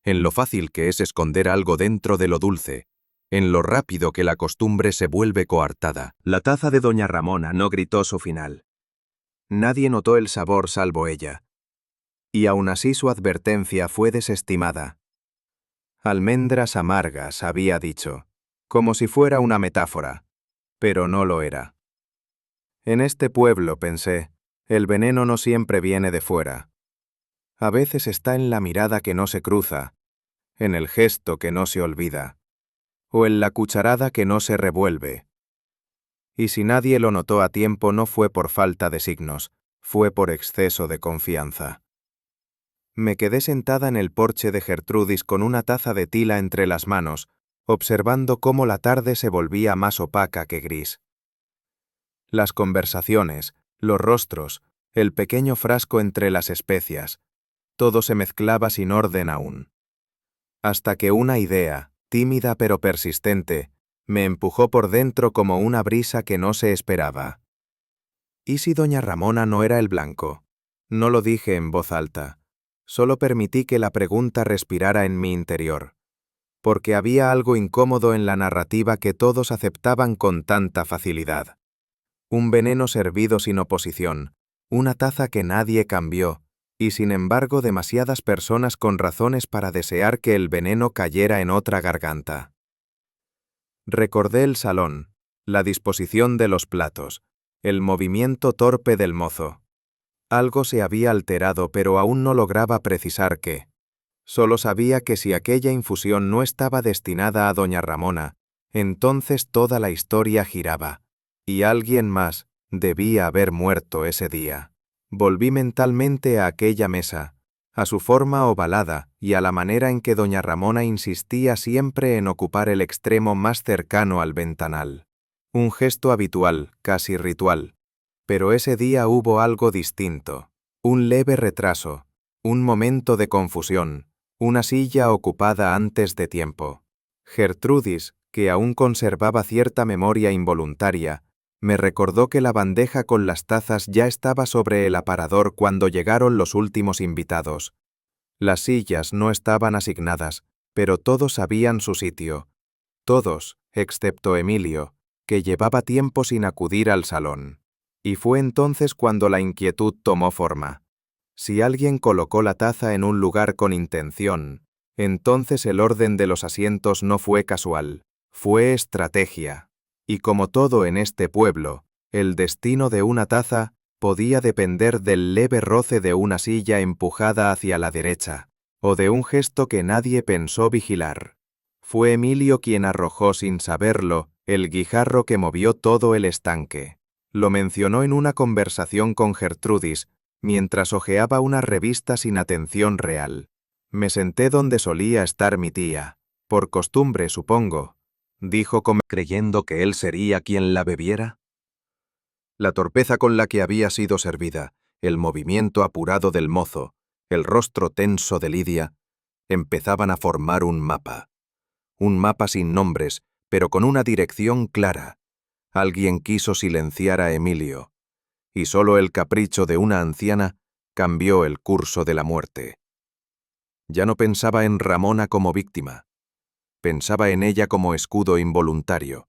en lo fácil que es esconder algo dentro de lo dulce, en lo rápido que la costumbre se vuelve coartada. La taza de doña Ramona no gritó su final. Nadie notó el sabor salvo ella. Y aún así su advertencia fue desestimada. Almendras amargas, había dicho, como si fuera una metáfora, pero no lo era. En este pueblo, pensé, el veneno no siempre viene de fuera. A veces está en la mirada que no se cruza, en el gesto que no se olvida, o en la cucharada que no se revuelve. Y si nadie lo notó a tiempo no fue por falta de signos, fue por exceso de confianza. Me quedé sentada en el porche de Gertrudis con una taza de tila entre las manos, observando cómo la tarde se volvía más opaca que gris. Las conversaciones, los rostros, el pequeño frasco entre las especias, todo se mezclaba sin orden aún. Hasta que una idea, tímida pero persistente, me empujó por dentro como una brisa que no se esperaba. ¿Y si doña Ramona no era el blanco? No lo dije en voz alta. Solo permití que la pregunta respirara en mi interior, porque había algo incómodo en la narrativa que todos aceptaban con tanta facilidad. Un veneno servido sin oposición, una taza que nadie cambió, y sin embargo demasiadas personas con razones para desear que el veneno cayera en otra garganta. Recordé el salón, la disposición de los platos, el movimiento torpe del mozo. Algo se había alterado, pero aún no lograba precisar qué. Solo sabía que si aquella infusión no estaba destinada a doña Ramona, entonces toda la historia giraba, y alguien más debía haber muerto ese día. Volví mentalmente a aquella mesa, a su forma ovalada y a la manera en que doña Ramona insistía siempre en ocupar el extremo más cercano al ventanal. Un gesto habitual, casi ritual. Pero ese día hubo algo distinto, un leve retraso, un momento de confusión, una silla ocupada antes de tiempo. Gertrudis, que aún conservaba cierta memoria involuntaria, me recordó que la bandeja con las tazas ya estaba sobre el aparador cuando llegaron los últimos invitados. Las sillas no estaban asignadas, pero todos sabían su sitio. Todos, excepto Emilio, que llevaba tiempo sin acudir al salón. Y fue entonces cuando la inquietud tomó forma. Si alguien colocó la taza en un lugar con intención, entonces el orden de los asientos no fue casual, fue estrategia. Y como todo en este pueblo, el destino de una taza podía depender del leve roce de una silla empujada hacia la derecha, o de un gesto que nadie pensó vigilar. Fue Emilio quien arrojó sin saberlo el guijarro que movió todo el estanque. Lo mencionó en una conversación con Gertrudis, mientras hojeaba una revista sin atención real. Me senté donde solía estar mi tía, por costumbre, supongo, dijo creyendo que él sería quien la bebiera. La torpeza con la que había sido servida, el movimiento apurado del mozo, el rostro tenso de Lidia, empezaban a formar un mapa sin nombres, pero con una dirección clara. Alguien quiso silenciar a Emilio, y solo el capricho de una anciana cambió el curso de la muerte. Ya no pensaba en Ramona como víctima. Pensaba en ella como escudo involuntario.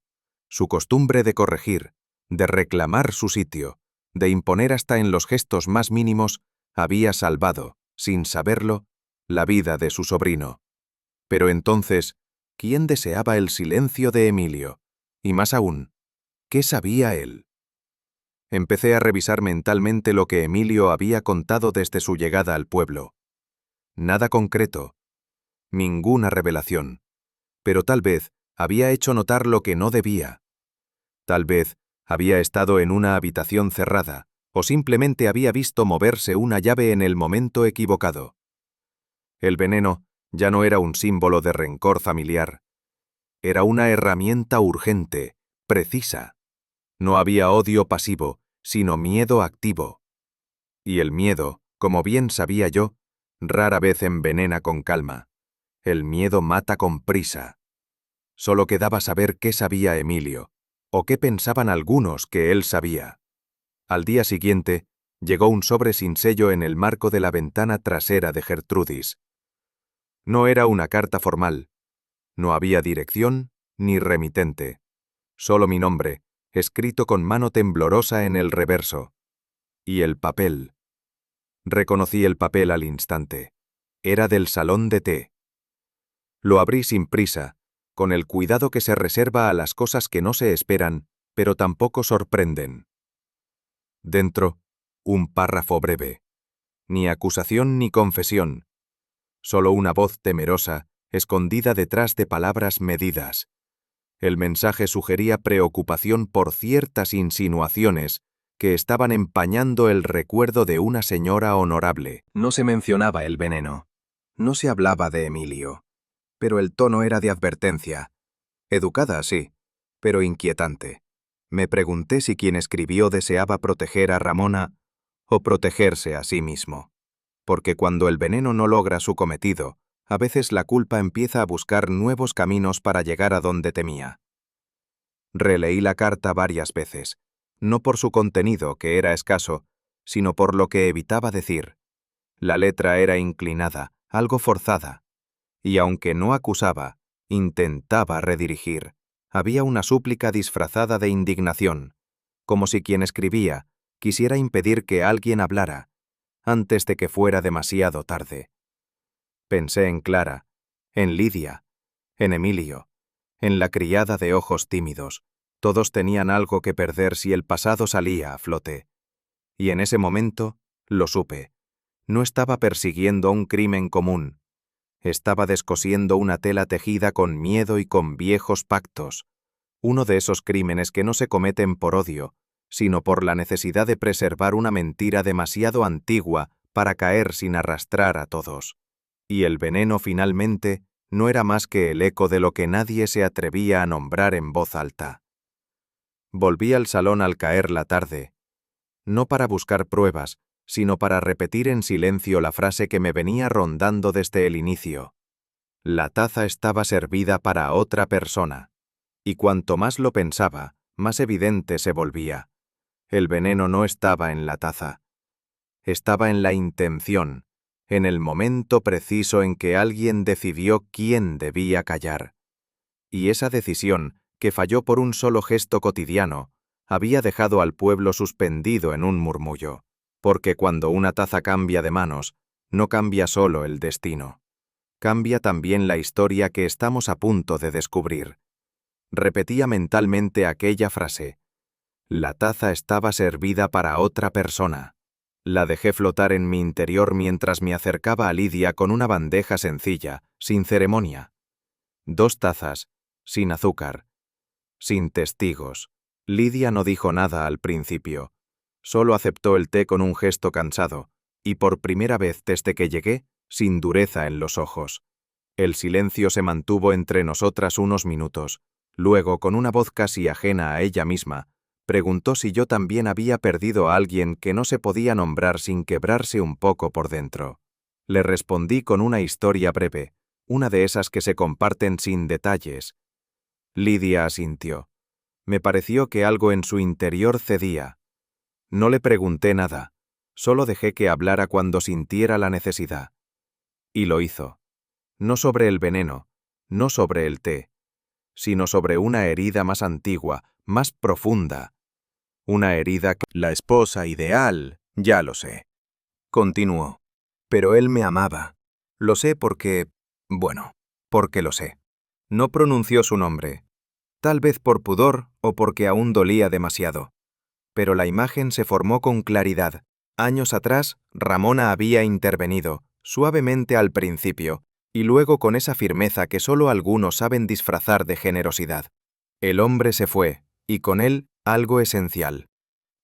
Su costumbre de corregir, de reclamar su sitio, de imponer hasta en los gestos más mínimos, había salvado, sin saberlo, la vida de su sobrino. Pero entonces, ¿quién deseaba el silencio de Emilio? Y más aún, ¿qué sabía él? Empecé a revisar mentalmente lo que Emilio había contado desde su llegada al pueblo. Nada concreto, ninguna revelación, pero tal vez había hecho notar lo que no debía. Tal vez había estado en una habitación cerrada, o simplemente había visto moverse una llave en el momento equivocado. El veneno ya no era un símbolo de rencor familiar. Era una herramienta urgente, precisa. No había odio pasivo, sino miedo activo. Y el miedo, como bien sabía yo, rara vez envenena con calma. El miedo mata con prisa. Solo quedaba saber qué sabía Emilio, o qué pensaban algunos que él sabía. Al día siguiente, llegó un sobre sin sello en el marco de la ventana trasera de Gertrudis. No era una carta formal. No había dirección ni remitente. Solo mi nombre, escrito con mano temblorosa en el reverso. Y el papel. Reconocí el papel al instante. Era del salón de té. Lo abrí sin prisa, con el cuidado que se reserva a las cosas que no se esperan, pero tampoco sorprenden. Dentro, un párrafo breve. Ni acusación ni confesión. Solo una voz temerosa, escondida detrás de palabras medidas. El mensaje sugería preocupación por ciertas insinuaciones que estaban empañando el recuerdo de una señora honorable. No se mencionaba el veneno. No se hablaba de Emilio. Pero el tono era de advertencia. Educada, sí, pero inquietante. Me pregunté si quien escribió deseaba proteger a Ramona o protegerse a sí mismo. Porque cuando el veneno no logra su cometido, a veces la culpa empieza a buscar nuevos caminos para llegar a donde temía. Releí la carta varias veces, no por su contenido, que era escaso, sino por lo que evitaba decir. La letra era inclinada, algo forzada, y aunque no acusaba, intentaba redirigir. Había una súplica disfrazada de indignación, como si quien escribía quisiera impedir que alguien hablara, antes de que fuera demasiado tarde. Pensé en Clara, en Lidia, en Emilio, en la criada de ojos tímidos. Todos tenían algo que perder si el pasado salía a flote. Y en ese momento, lo supe, no estaba persiguiendo un crimen común. Estaba descosiendo una tela tejida con miedo y con viejos pactos. Uno de esos crímenes que no se cometen por odio, sino por la necesidad de preservar una mentira demasiado antigua para caer sin arrastrar a todos. Y el veneno finalmente no era más que el eco de lo que nadie se atrevía a nombrar en voz alta. Volví al salón al caer la tarde, no para buscar pruebas, sino para repetir en silencio la frase que me venía rondando desde el inicio. La taza estaba servida para otra persona, y cuanto más lo pensaba, más evidente se volvía. El veneno no estaba en la taza. Estaba en la intención, en el momento preciso en que alguien decidió quién debía callar. Y esa decisión, que falló por un solo gesto cotidiano, había dejado al pueblo suspendido en un murmullo, porque cuando una taza cambia de manos, no cambia solo el destino. Cambia también la historia que estamos a punto de descubrir. Repetía mentalmente aquella frase. La taza estaba servida para otra persona. La dejé flotar en mi interior mientras me acercaba a Lidia con una bandeja sencilla, sin ceremonia. 2 tazas, sin azúcar, sin testigos. Lidia no dijo nada al principio. Solo aceptó el té con un gesto cansado, y por primera vez desde que llegué, sin dureza en los ojos. El silencio se mantuvo entre nosotras unos minutos. Luego, con una voz casi ajena a ella misma, preguntó si yo también había perdido a alguien que no se podía nombrar sin quebrarse un poco por dentro. Le respondí con una historia breve, una de esas que se comparten sin detalles. Lidia asintió. Me pareció que algo en su interior cedía. No le pregunté nada, solo dejé que hablara cuando sintiera la necesidad. Y lo hizo. No sobre el veneno, no sobre el té, sino sobre una herida más antigua, más profunda. Una herida que... La esposa ideal, ya lo sé. Continuó. Pero él me amaba. Lo sé porque... Bueno, porque lo sé. No pronunció su nombre. Tal vez por pudor o porque aún dolía demasiado. Pero la imagen se formó con claridad. Años atrás, Ramona había intervenido, suavemente al principio, y luego con esa firmeza que solo algunos saben disfrazar de generosidad. El hombre se fue, y con él algo esencial.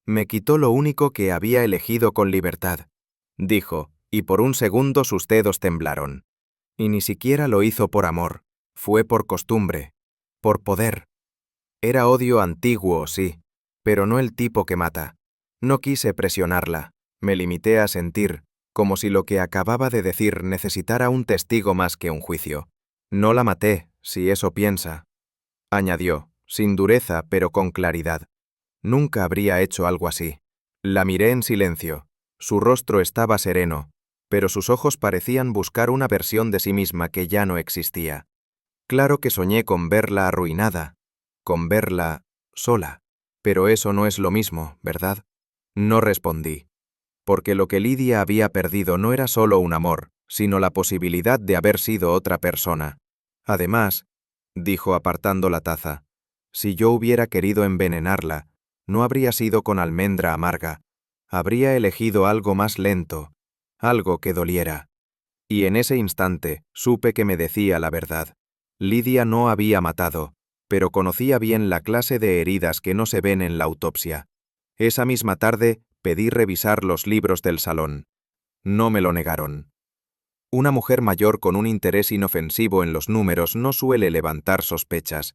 Me quitó lo único que había elegido con libertad, dijo, y por un segundo sus dedos temblaron. Y ni siquiera lo hizo por amor, fue por costumbre, por poder. Era odio antiguo, sí, pero no el tipo que mata. No quise presionarla, me limité a sentir, como si lo que acababa de decir necesitara un testigo más que un juicio. No la maté, si eso piensa, añadió, sin dureza pero con claridad. Nunca habría hecho algo así. La miré en silencio. Su rostro estaba sereno, pero sus ojos parecían buscar una versión de sí misma que ya no existía. Claro que soñé con verla arruinada, con verla sola, pero eso no es lo mismo, ¿verdad? No respondí, porque lo que Lidia había perdido no era solo un amor, sino la posibilidad de haber sido otra persona. Además, dijo apartando la taza, si yo hubiera querido envenenarla, no habría sido con almendra amarga, habría elegido algo más lento, algo que doliera. Y en ese instante supe que me decía la verdad. Lidia no había matado, pero conocía bien la clase de heridas que no se ven en la autopsia. Esa misma tarde pedí revisar los libros del salón. No me lo negaron. Una mujer mayor con un interés inofensivo en los números no suele levantar sospechas.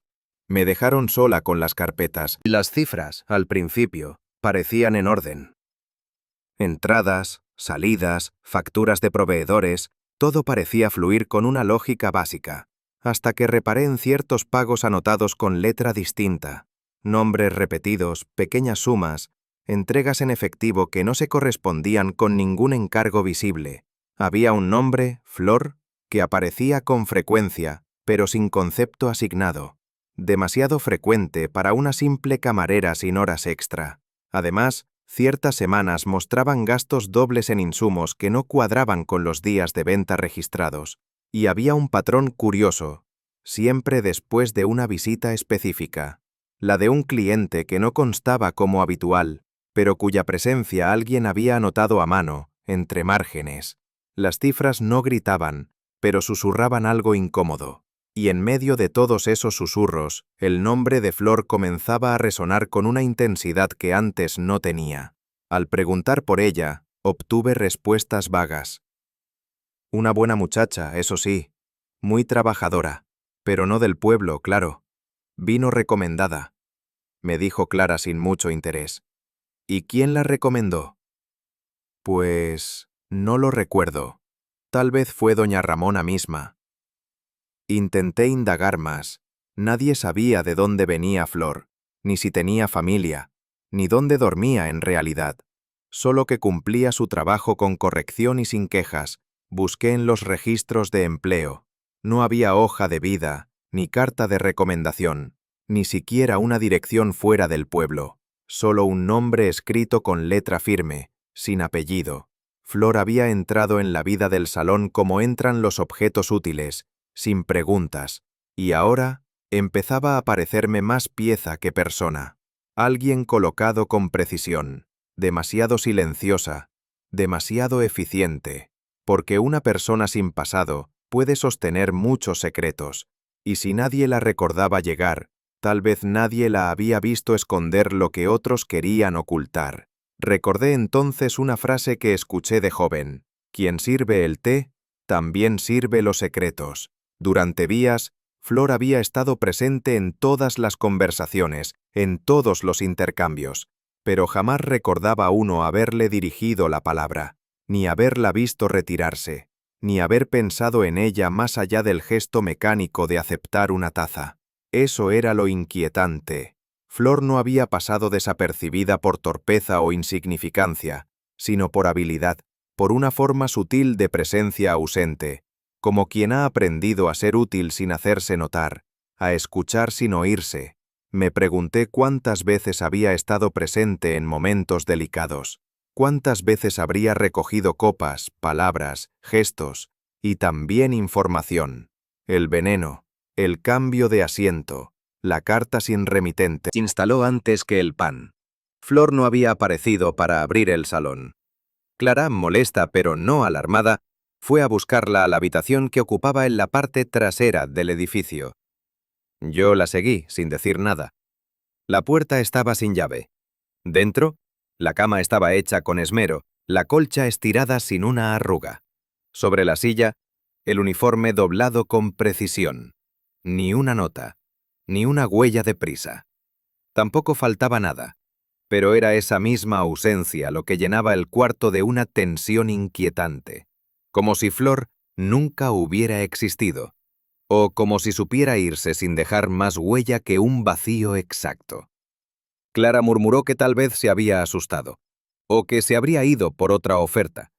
Me dejaron sola con las carpetas. Las cifras, al principio, parecían en orden. Entradas, salidas, facturas de proveedores, todo parecía fluir con una lógica básica, hasta que reparé en ciertos pagos anotados con letra distinta, nombres repetidos, pequeñas sumas, entregas en efectivo que no se correspondían con ningún encargo visible. Había un nombre, Flor, que aparecía con frecuencia, pero sin concepto asignado. Demasiado frecuente para una simple camarera sin horas extra. Además, Ciertas semanas mostraban gastos dobles en insumos que no cuadraban con los días de venta registrados, y había un patrón curioso, siempre después de una visita específica, la de un cliente que no constaba como habitual, pero cuya presencia alguien había anotado a mano, entre márgenes. Las cifras no gritaban, pero susurraban algo incómodo. Y en medio de todos esos susurros, el nombre de Flor comenzaba a resonar con una intensidad que antes no tenía. Al preguntar por ella, obtuve respuestas vagas. Una buena muchacha, eso sí, muy trabajadora, pero no del pueblo, claro. Vino recomendada, me dijo Clara sin mucho interés. ¿Y quién la recomendó? Pues no lo recuerdo. Tal vez fue doña Ramona misma. Intenté indagar más. Nadie sabía de dónde venía Flor, ni si tenía familia, ni dónde dormía en realidad. Solo que cumplía su trabajo con corrección y sin quejas. Busqué en los registros de empleo. No había hoja de vida, ni carta de recomendación, ni siquiera una dirección fuera del pueblo. Solo un nombre escrito con letra firme, sin apellido. Flor había entrado en la vida del salón como entran los objetos útiles, sin preguntas, y ahora empezaba a parecerme más pieza que persona. Alguien colocado con precisión, demasiado silenciosa, demasiado eficiente, porque una persona sin pasado puede sostener muchos secretos, y si nadie la recordaba llegar, tal vez nadie la había visto esconder lo que otros querían ocultar. Recordé entonces una frase que escuché de joven: quien sirve el té, también sirve los secretos. Durante días, Flor había estado presente en todas las conversaciones, en todos los intercambios, pero jamás recordaba uno haberle dirigido la palabra, ni haberla visto retirarse, ni haber pensado en ella más allá del gesto mecánico de aceptar una taza. Eso era lo inquietante. Flor no había pasado desapercibida por torpeza o insignificancia, sino por habilidad, por una forma sutil de presencia ausente, como quien ha aprendido a ser útil sin hacerse notar, a escuchar sin oírse. Me pregunté cuántas veces había estado presente en momentos delicados, cuántas veces habría recogido copas, palabras, gestos, y también información. El veneno, el cambio de asiento, la carta sin remitente. Se instaló antes que el pan. Flor no había aparecido para abrir el salón. Clara, molesta pero no alarmada, fue a buscarla a la habitación que ocupaba en la parte trasera del edificio. Yo la seguí, sin decir nada. La puerta estaba sin llave. Dentro, la cama estaba hecha con esmero, la colcha estirada sin una arruga. Sobre la silla, el uniforme doblado con precisión. Ni una nota, ni una huella de prisa. Tampoco faltaba nada, pero era esa misma ausencia lo que llenaba el cuarto de una tensión inquietante, como si Flor nunca hubiera existido, o como si supiera irse sin dejar más huella que un vacío exacto. Clara murmuró que tal vez se había asustado, o que se habría ido por otra oferta,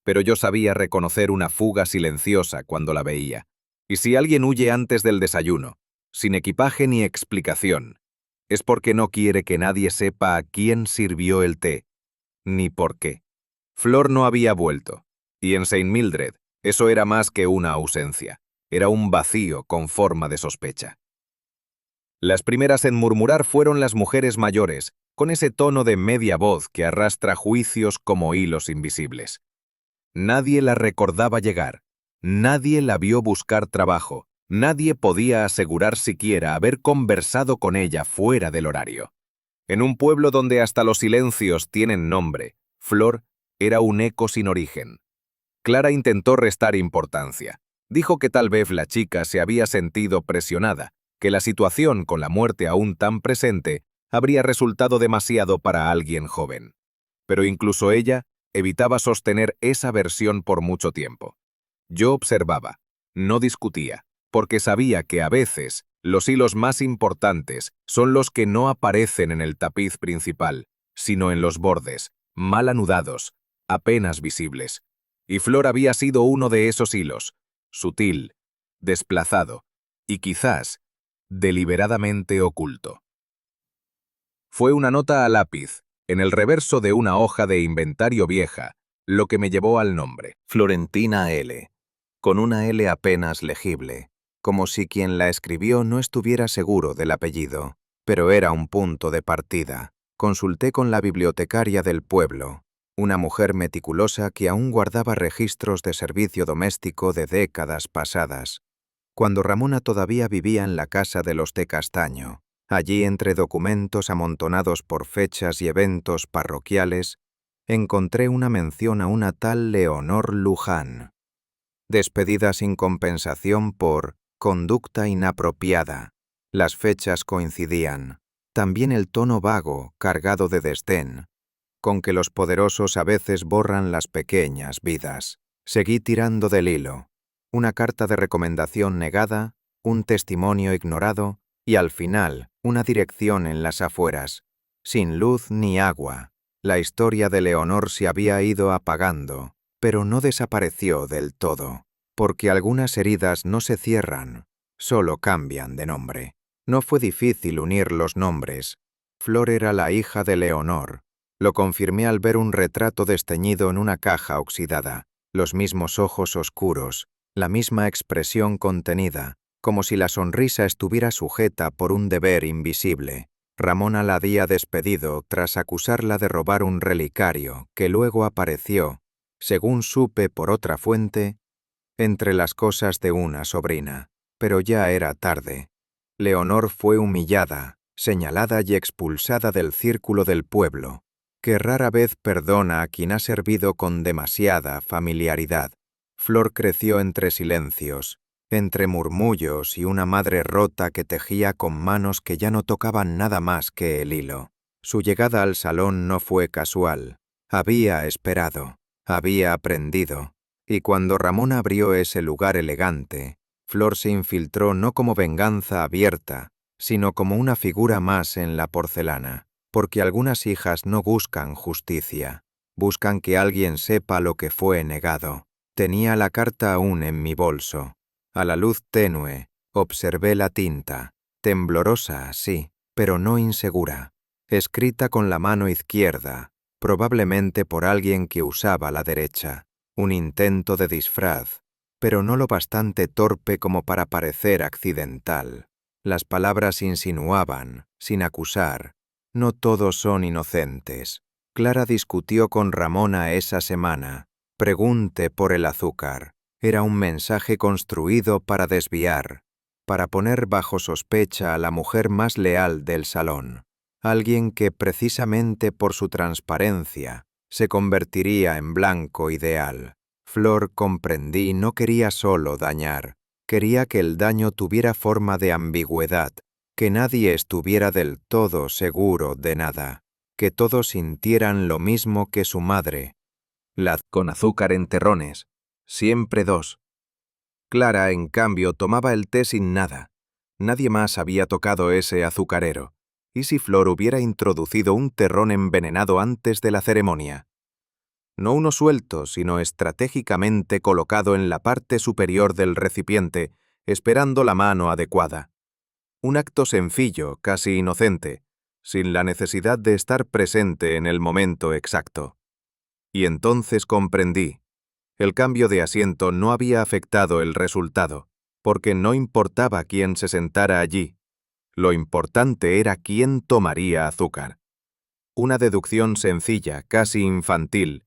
pero yo sabía reconocer una fuga silenciosa cuando la veía. Y si alguien huye antes del desayuno, sin equipaje ni explicación, es porque no quiere que nadie sepa a quién sirvió el té, ni por qué. Flor no había vuelto, y en St. Mildred eso era más que una ausencia, era un vacío con forma de sospecha. Las primeras en murmurar fueron las mujeres mayores, con ese tono de media voz que arrastra juicios como hilos invisibles. Nadie la recordaba llegar, nadie la vio buscar trabajo, nadie podía asegurar siquiera haber conversado con ella fuera del horario. En un pueblo donde hasta los silencios tienen nombre, Flor era un eco sin origen. Clara intentó restar importancia. Dijo que tal vez la chica se había sentido presionada, que la situación con la muerte aún tan presente habría resultado demasiado para alguien joven. Pero incluso ella evitaba sostener esa versión por mucho tiempo. Yo observaba, no discutía, porque sabía que a veces los hilos más importantes son los que no aparecen en el tapiz principal, sino en los bordes, mal anudados, apenas visibles. Y Flor había sido uno de esos hilos, sutil, desplazado y quizás deliberadamente oculto. Fue una nota a lápiz, en el reverso de una hoja de inventario vieja, lo que me llevó al nombre. Florentina L., con una L apenas legible, como si quien la escribió no estuviera seguro del apellido, pero era un punto de partida. Consulté con la bibliotecaria del pueblo, una mujer meticulosa que aún guardaba registros de servicio doméstico de décadas pasadas, cuando Ramona todavía vivía en la casa de los de Castaño. Allí, entre documentos amontonados por fechas y eventos parroquiales, encontré una mención a una tal Leonor Luján, despedida sin compensación por conducta inapropiada. Las fechas coincidían. También el tono vago, cargado de desdén, con que los poderosos a veces borran las pequeñas vidas. Seguí tirando del hilo. Una carta de recomendación negada, un testimonio ignorado y al final una dirección en las afueras, sin luz ni agua. La historia de Leonor se había ido apagando, pero no desapareció del todo, porque algunas heridas no se cierran, solo cambian de nombre. No fue difícil unir los nombres. Flor era la hija de Leonor. Lo confirmé al ver un retrato desteñido en una caja oxidada, los mismos ojos oscuros, la misma expresión contenida, como si la sonrisa estuviera sujeta por un deber invisible. Ramona la había despedido tras acusarla de robar un relicario que luego apareció, según supe por otra fuente, entre las cosas de una sobrina. Pero ya era tarde. Leonor fue humillada, señalada y expulsada del círculo del pueblo, que rara vez perdona a quien ha servido con demasiada familiaridad. Flor creció entre silencios, entre murmullos y una madre rota que tejía con manos que ya no tocaban nada más que el hilo. Su llegada al salón no fue casual. Había esperado, había aprendido, y cuando Ramón abrió ese lugar elegante, Flor se infiltró no como venganza abierta, sino como una figura más en la porcelana, porque algunas hijas no buscan justicia, buscan que alguien sepa lo que fue negado. Tenía la carta aún en mi bolso. A la luz tenue, observé la tinta, temblorosa, sí, pero no insegura, escrita con la mano izquierda, probablemente por alguien que usaba la derecha. Un intento de disfraz, pero no lo bastante torpe como para parecer accidental. Las palabras insinuaban, sin acusar. No todos son inocentes. Clara discutió con Ramona esa semana. Pregunte por el azúcar. Era un mensaje construido para desviar, para poner bajo sospecha a la mujer más leal del salón. Alguien que precisamente por su transparencia se convertiría en blanco ideal. Flor, comprendí, no quería solo dañar. Quería que el daño tuviera forma de ambigüedad, que nadie estuviera del todo seguro de nada, que todos sintieran lo mismo que su madre. Con azúcar en terrones, siempre 2. Clara, en cambio, tomaba el té sin nada. Nadie más había tocado ese azucarero. ¿Y si Flor hubiera introducido un terrón envenenado antes de la ceremonia? No uno suelto, sino estratégicamente colocado en la parte superior del recipiente, esperando la mano adecuada. Un acto sencillo, casi inocente, sin la necesidad de estar presente en el momento exacto. Y entonces comprendí. El cambio de asiento no había afectado el resultado, porque no importaba quién se sentara allí. Lo importante era quién tomaría azúcar. Una deducción sencilla, casi infantil,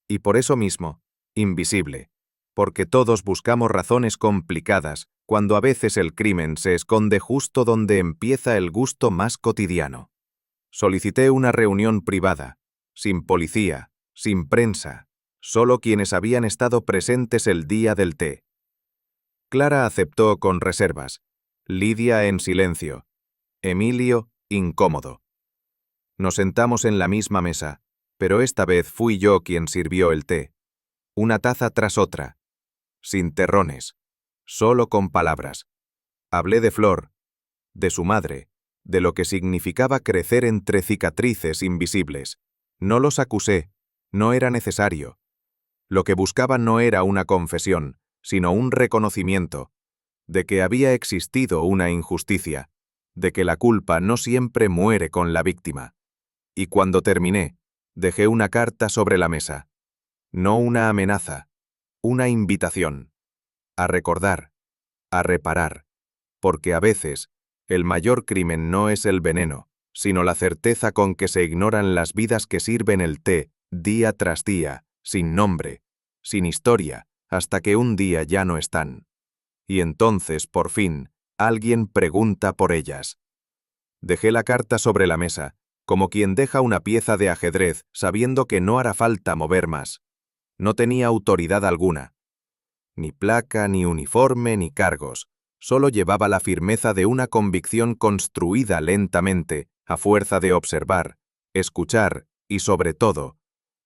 y por eso mismo, invisible, porque todos buscamos razones complicadas cuando a veces el crimen se esconde justo donde empieza el gusto más cotidiano. Solicité una reunión privada, sin policía, sin prensa, solo quienes habían estado presentes el día del té. Clara aceptó con reservas, Lidia en silencio, Emilio incómodo. Nos sentamos en la misma mesa, pero esta vez fui yo quien sirvió el té. Una taza tras otra, sin terrones, solo con palabras. Hablé de Flor, de su madre, de lo que significaba crecer entre cicatrices invisibles. No los acusé, no era necesario. Lo que buscaba no era una confesión, sino un reconocimiento, de que había existido una injusticia, de que la culpa no siempre muere con la víctima. Y cuando terminé, dejé una carta sobre la mesa. No una amenaza, una invitación. A recordar, a reparar. Porque a veces, el mayor crimen no es el veneno, sino la certeza con que se ignoran las vidas que sirven el té, día tras día, sin nombre, sin historia, hasta que un día ya no están. Y entonces, por fin, alguien pregunta por ellas. Dejé la carta sobre la mesa, como quien deja una pieza de ajedrez sabiendo que no hará falta mover más. No tenía autoridad alguna. Ni placa, ni uniforme, ni cargos. Solo llevaba la firmeza de una convicción construida lentamente, a fuerza de observar, escuchar y, sobre todo,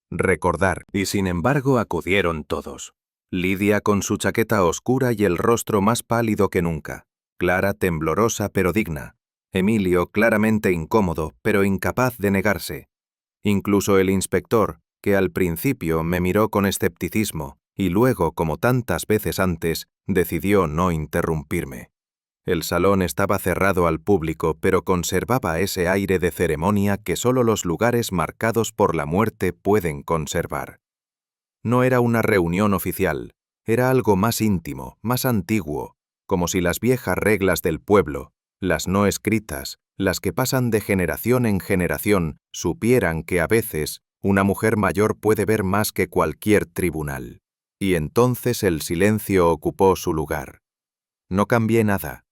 recordar. Y sin embargo acudieron todos. Lidia con su chaqueta oscura y el rostro más pálido que nunca. Clara temblorosa pero digna. Emilio claramente incómodo pero incapaz de negarse. Incluso el inspector, que al principio me miró con escepticismo y luego, como tantas veces antes, decidió no interrumpirme. El salón estaba cerrado al público, pero conservaba ese aire de ceremonia que solo los lugares marcados por la muerte pueden conservar. No era una reunión oficial, era algo más íntimo, más antiguo, como si las viejas reglas del pueblo, las no escritas, las que pasan de generación en generación, supieran que a veces una mujer mayor puede ver más que cualquier tribunal. Y entonces el silencio ocupó su lugar. No cambié nada.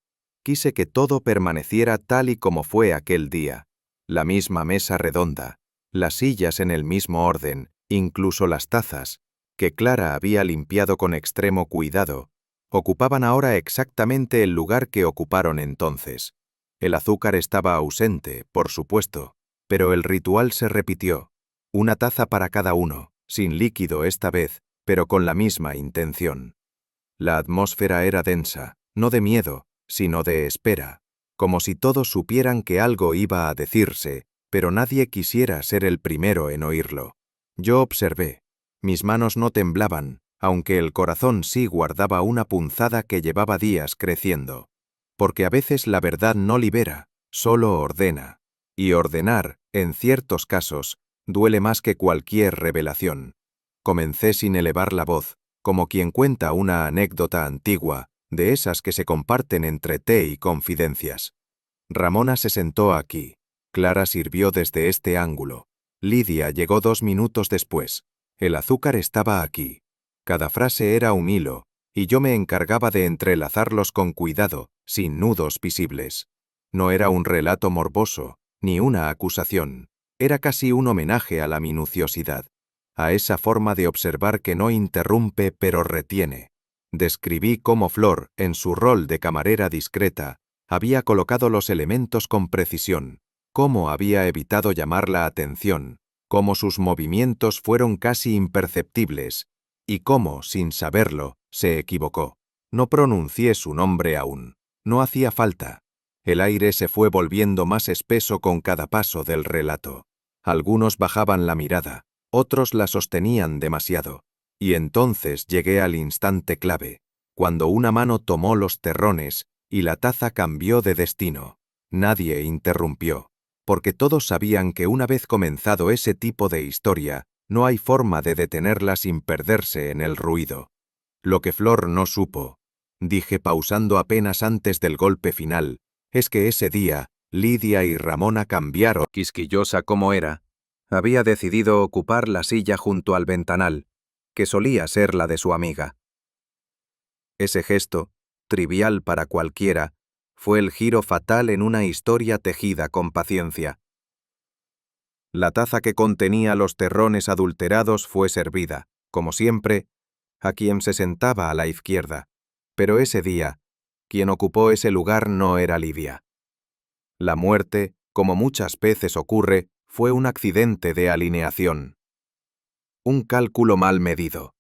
Quise que todo permaneciera tal y como fue aquel día. La misma mesa redonda, las sillas en el mismo orden, incluso las tazas, que Clara había limpiado con extremo cuidado, ocupaban ahora exactamente el lugar que ocuparon entonces. El azúcar estaba ausente, por supuesto, pero el ritual se repitió. Una taza para cada uno, sin líquido esta vez, pero con la misma intención. La atmósfera era densa, no de miedo, sino de espera, como si todos supieran que algo iba a decirse, pero nadie quisiera ser el primero en oírlo. Yo observé. Mis manos no temblaban, aunque el corazón sí guardaba una punzada que llevaba días creciendo. Porque a veces la verdad no libera, solo ordena. Y ordenar, en ciertos casos, duele más que cualquier revelación. Comencé sin elevar la voz, como quien cuenta una anécdota antigua, de esas que se comparten entre té y confidencias. Ramona se sentó aquí. Clara sirvió desde este ángulo. Lidia llegó 2 minutos después. El azúcar estaba aquí. Cada frase era un hilo, y yo me encargaba de entrelazarlos con cuidado, sin nudos visibles. No era un relato morboso, ni una acusación. Era casi un homenaje a la minuciosidad, a esa forma de observar que no interrumpe pero retiene. Describí cómo Flor, en su rol de camarera discreta, había colocado los elementos con precisión, cómo había evitado llamar la atención, cómo sus movimientos fueron casi imperceptibles, y cómo, sin saberlo, se equivocó. No pronuncié su nombre aún. No hacía falta. El aire se fue volviendo más espeso con cada paso del relato. Algunos bajaban la mirada, otros la sostenían demasiado. Y entonces llegué al instante clave, cuando una mano tomó los terrones y la taza cambió de destino. Nadie interrumpió, porque todos sabían que una vez comenzado ese tipo de historia, no hay forma de detenerla sin perderse en el ruido. Lo que Flor no supo, dije pausando apenas antes del golpe final, es que ese día, Lidia y Ramona cambiaron. Quisquillosa como era, había decidido ocupar la silla junto al ventanal, que solía ser la de su amiga. Ese gesto, trivial para cualquiera, fue el giro fatal en una historia tejida con paciencia. La taza que contenía los terrones adulterados fue servida, como siempre, a quien se sentaba a la izquierda, pero ese día, quien ocupó ese lugar no era Lidia. La muerte, como muchas veces ocurre, fue un accidente de alineación. Un cálculo mal medido.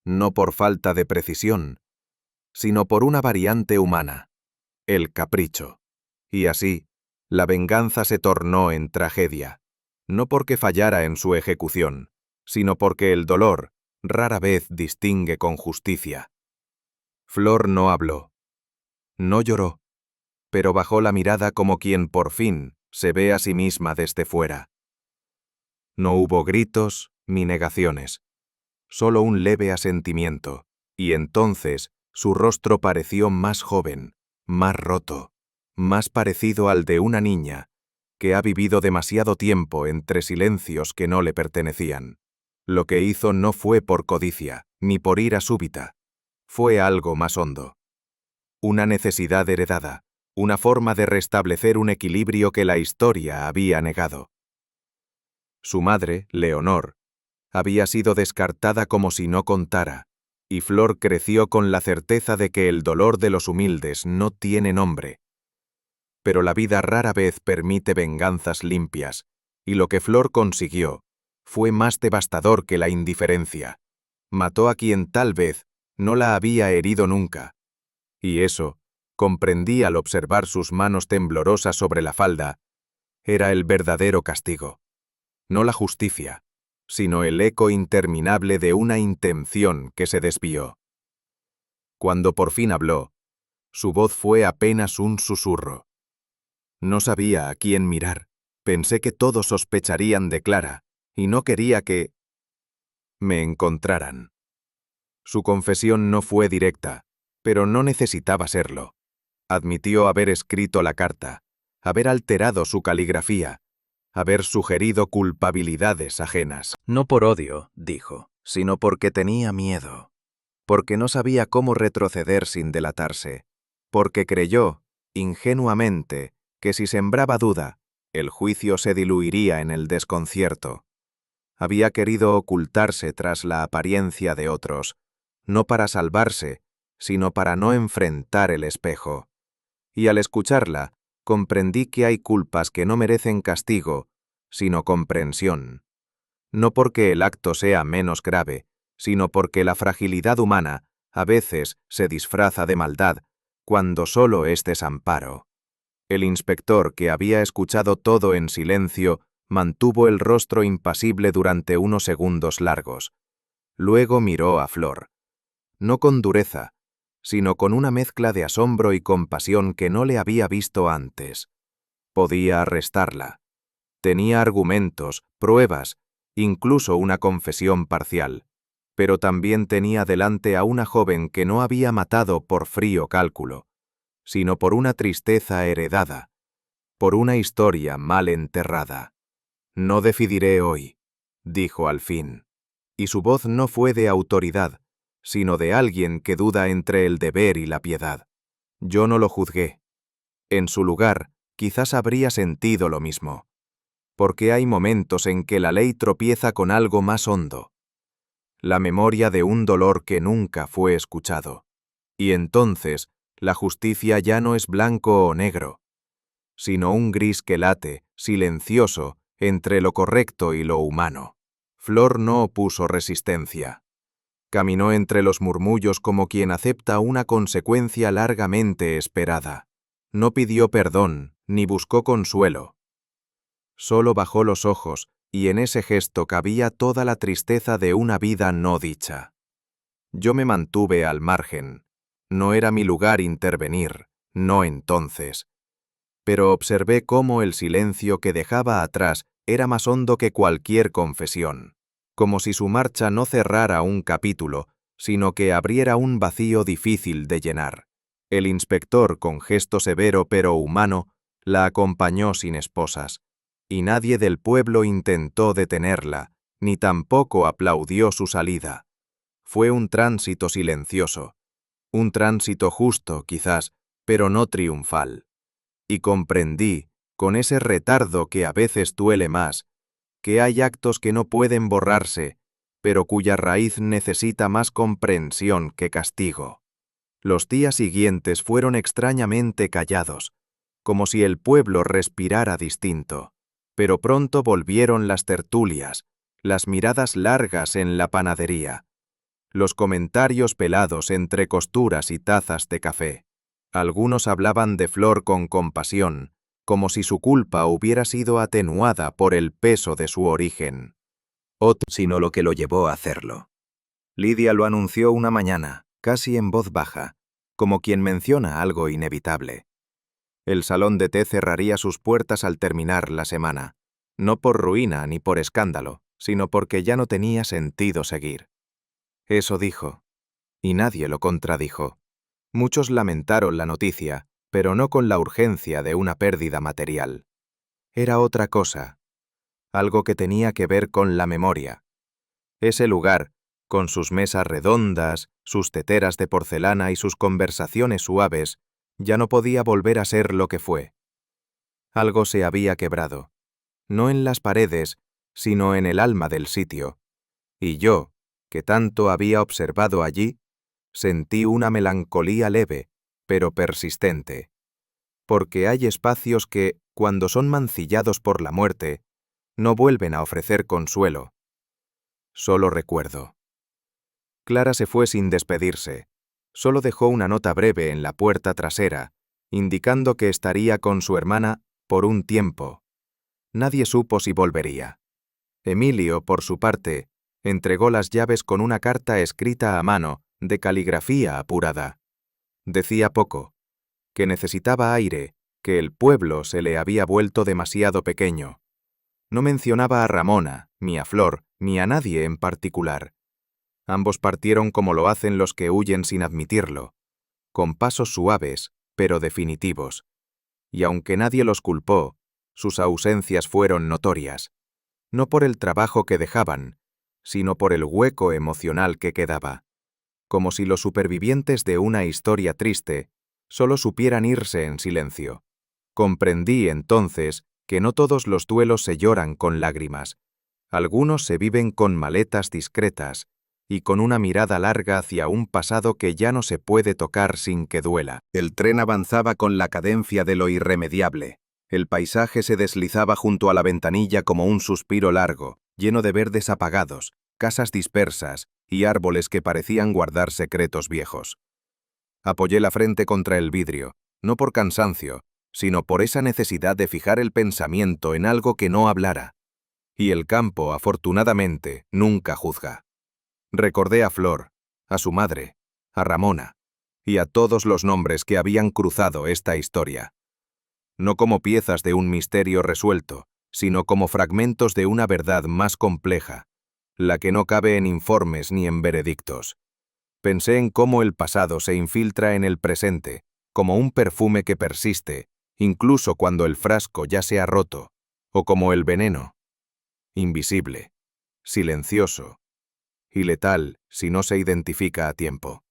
No por falta de precisión, sino por una variante humana, el capricho. Y así, la venganza se tornó en tragedia, no porque fallara en su ejecución, sino porque el dolor rara vez distingue con justicia. Flor no habló, no lloró, pero bajó la mirada como quien por fin se ve a sí misma desde fuera. No hubo gritos ni negaciones, solo un leve asentimiento, y entonces su rostro pareció más joven, más roto, más parecido al de una niña que ha vivido demasiado tiempo entre silencios que no le pertenecían. Lo que hizo no fue por codicia, ni por ira súbita. Fue algo más hondo. Una necesidad heredada, una forma de restablecer un equilibrio que la historia había negado. Su madre, Leonor, había sido descartada como si no contara, y Flor creció con la certeza de que el dolor de los humildes no tiene nombre. Pero la vida rara vez permite venganzas limpias, y lo que Flor consiguió fue más devastador que la indiferencia. Mató a quien tal vez no la había herido nunca. Y eso, comprendí al observar sus manos temblorosas sobre la falda, era el verdadero castigo. No la justicia, sino el eco interminable de una intención que se desvió. Cuando por fin habló, su voz fue apenas un susurro. No sabía a quién mirar, pensé que todos sospecharían de Clara, y no quería que me encontraran. Su confesión no fue directa, pero no necesitaba serlo. Admitió haber escrito la carta, haber alterado su caligrafía, haber sugerido culpabilidades ajenas. No por odio, dijo, sino porque tenía miedo. Porque no sabía cómo retroceder sin delatarse. Porque creyó, ingenuamente, que si sembraba duda, el juicio se diluiría en el desconcierto. Había querido ocultarse tras la apariencia de otros, no para salvarse, sino para no enfrentar el espejo. Y al escucharla, comprendí que hay culpas que no merecen castigo, sino comprensión. No porque el acto sea menos grave, sino porque la fragilidad humana a veces se disfraza de maldad, cuando solo es desamparo. El inspector, que había escuchado todo en silencio, mantuvo el rostro impasible durante unos segundos largos. Luego miró a Flor. No con dureza, sino con una mezcla de asombro y compasión que no le había visto antes. Podía arrestarla. Tenía argumentos, pruebas, incluso una confesión parcial. Pero también tenía delante a una joven que no había matado por frío cálculo, sino por una tristeza heredada, por una historia mal enterrada. No decidiré hoy, dijo al fin, y su voz no fue de autoridad, sino de alguien que duda entre el deber y la piedad. Yo no lo juzgué. En su lugar, quizás habría sentido lo mismo. Porque hay momentos en que la ley tropieza con algo más hondo. La memoria de un dolor que nunca fue escuchado. Y entonces, la justicia ya no es blanco o negro, sino un gris que late, silencioso, entre lo correcto y lo humano. Flor no opuso resistencia. Caminó entre los murmullos como quien acepta una consecuencia largamente esperada. No pidió perdón, ni buscó consuelo. Solo bajó los ojos, y en ese gesto cabía toda la tristeza de una vida no dicha. Yo me mantuve al margen. No era mi lugar intervenir, no entonces. Pero observé cómo el silencio que dejaba atrás era más hondo que cualquier confesión, como si su marcha no cerrara un capítulo, sino que abriera un vacío difícil de llenar. El inspector, con gesto severo pero humano, la acompañó sin esposas, y nadie del pueblo intentó detenerla, ni tampoco aplaudió su salida. Fue un tránsito silencioso, un tránsito justo, quizás, pero no triunfal. Y comprendí, con ese retardo que a veces duele más, que hay actos que no pueden borrarse, pero cuya raíz necesita más comprensión que castigo. Los días siguientes fueron extrañamente callados, como si el pueblo respirara distinto. Pero pronto volvieron las tertulias, las miradas largas en la panadería, los comentarios pelados entre costuras y tazas de café. Algunos hablaban de Flor con compasión, como si su culpa hubiera sido atenuada por el peso de su origen. Sino lo que lo llevó a hacerlo. Lidia lo anunció una mañana, casi en voz baja, como quien menciona algo inevitable. El salón de té cerraría sus puertas al terminar la semana. no por ruina ni por escándalo, sino porque ya no tenía sentido seguir. Eso dijo, y nadie lo contradijo. Muchos lamentaron la noticia, pero no con la urgencia de una pérdida material. Era otra cosa, algo que tenía que ver con la memoria. Ese lugar, con sus mesas redondas, sus teteras de porcelana y sus conversaciones suaves, ya no podía volver a ser lo que fue. Algo se había quebrado, no en las paredes, sino en el alma del sitio. Y yo, que tanto había observado allí, sentí una melancolía leve, pero persistente. Porque hay espacios que, cuando son mancillados por la muerte, no vuelven a ofrecer consuelo. Solo recuerdo. Clara se fue sin despedirse. Solo dejó una nota breve en la puerta trasera, indicando que estaría con su hermana por un tiempo. Nadie supo si volvería. Emilio, por su parte, entregó las llaves con una carta escrita a mano, de caligrafía apurada. Decía poco, que necesitaba aire, que el pueblo se le había vuelto demasiado pequeño. No mencionaba a Ramona, ni a Flor, ni a nadie en particular. Ambos partieron como lo hacen los que huyen sin admitirlo, con pasos suaves, pero definitivos. Y aunque nadie los culpó, sus ausencias fueron notorias, no por el trabajo que dejaban, sino por el hueco emocional que quedaba, como si los supervivientes de una historia triste solo supieran irse en silencio. Comprendí entonces que no todos los duelos se lloran con lágrimas. Algunos se viven con maletas discretas y con una mirada larga hacia un pasado que ya no se puede tocar sin que duela. El tren avanzaba con la cadencia de lo irremediable. El paisaje se deslizaba junto a la ventanilla como un suspiro largo, lleno de verdes apagados, casas dispersas y árboles que parecían guardar secretos viejos. Apoyé la frente contra el vidrio, no por cansancio, sino por esa necesidad de fijar el pensamiento en algo que no hablara. Y el campo, afortunadamente, nunca juzga. Recordé a Flor, a su madre, a Ramona, y a todos los nombres que habían cruzado esta historia. No como piezas de un misterio resuelto, sino como fragmentos de una verdad más compleja, la que no cabe en informes ni en veredictos. Pensé en cómo el pasado se infiltra en el presente, como un perfume que persiste, incluso cuando el frasco ya se ha roto, o como el veneno, invisible, silencioso y letal si no se identifica a tiempo.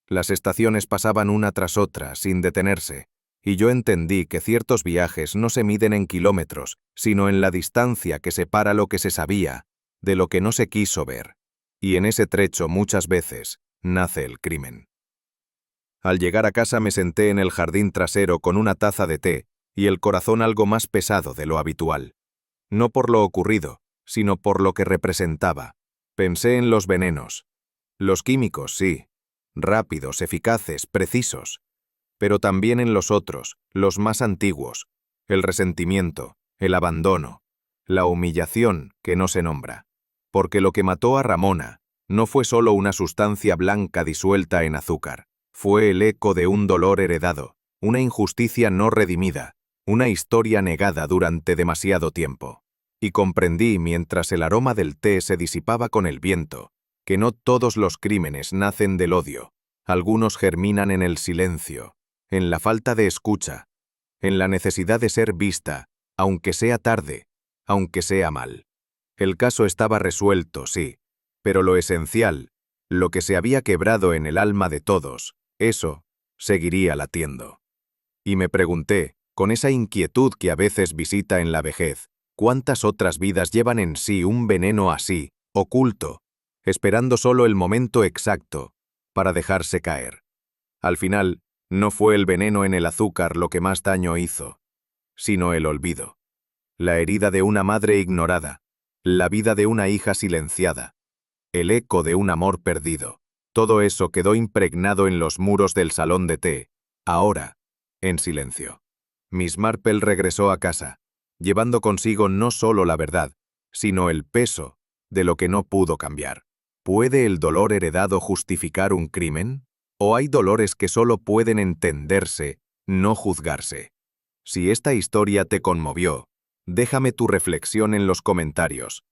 Las estaciones pasaban una tras otra sin detenerse, y yo entendí que ciertos viajes no se miden en kilómetros, sino en la distancia que separa lo que se sabía de lo que no se quiso ver. Y en ese trecho muchas veces nace el crimen. Al llegar a casa me senté en el jardín trasero con una taza de té y el corazón algo más pesado de lo habitual. No por lo ocurrido, sino por lo que representaba. Pensé en los venenos. Los químicos, sí, rápidos, eficaces, precisos. Pero también en los otros, los más antiguos, el resentimiento, el abandono, la humillación que no se nombra. Porque lo que mató a Ramona no fue solo una sustancia blanca disuelta en azúcar, fue el eco de un dolor heredado, una injusticia no redimida, una historia negada durante demasiado tiempo. Y comprendí mientras el aroma del té se disipaba con el viento, que no todos los crímenes nacen del odio, algunos germinan en el silencio, en la falta de escucha, en la necesidad de ser vista, aunque sea tarde, aunque sea mal. El caso estaba resuelto, sí, pero lo esencial, lo que se había quebrado en el alma de todos, eso seguiría latiendo. Y me pregunté, con esa inquietud que a veces visita en la vejez, ¿cuántas otras vidas llevan en sí un veneno así, oculto, esperando solo el momento exacto para dejarse caer? Al final, no fue el veneno en el azúcar lo que más daño hizo, sino el olvido. La herida de una madre ignorada, la vida de una hija silenciada, el eco de un amor perdido. Todo eso quedó impregnado en los muros del salón de té, ahora, en silencio. Miss Marple regresó a casa, llevando consigo no solo la verdad, sino el peso de lo que no pudo cambiar. ¿Puede el dolor heredado justificar un crimen? ¿O hay dolores que solo pueden entenderse, no juzgarse? Si esta historia te conmovió, Déjame tu reflexión en los comentarios.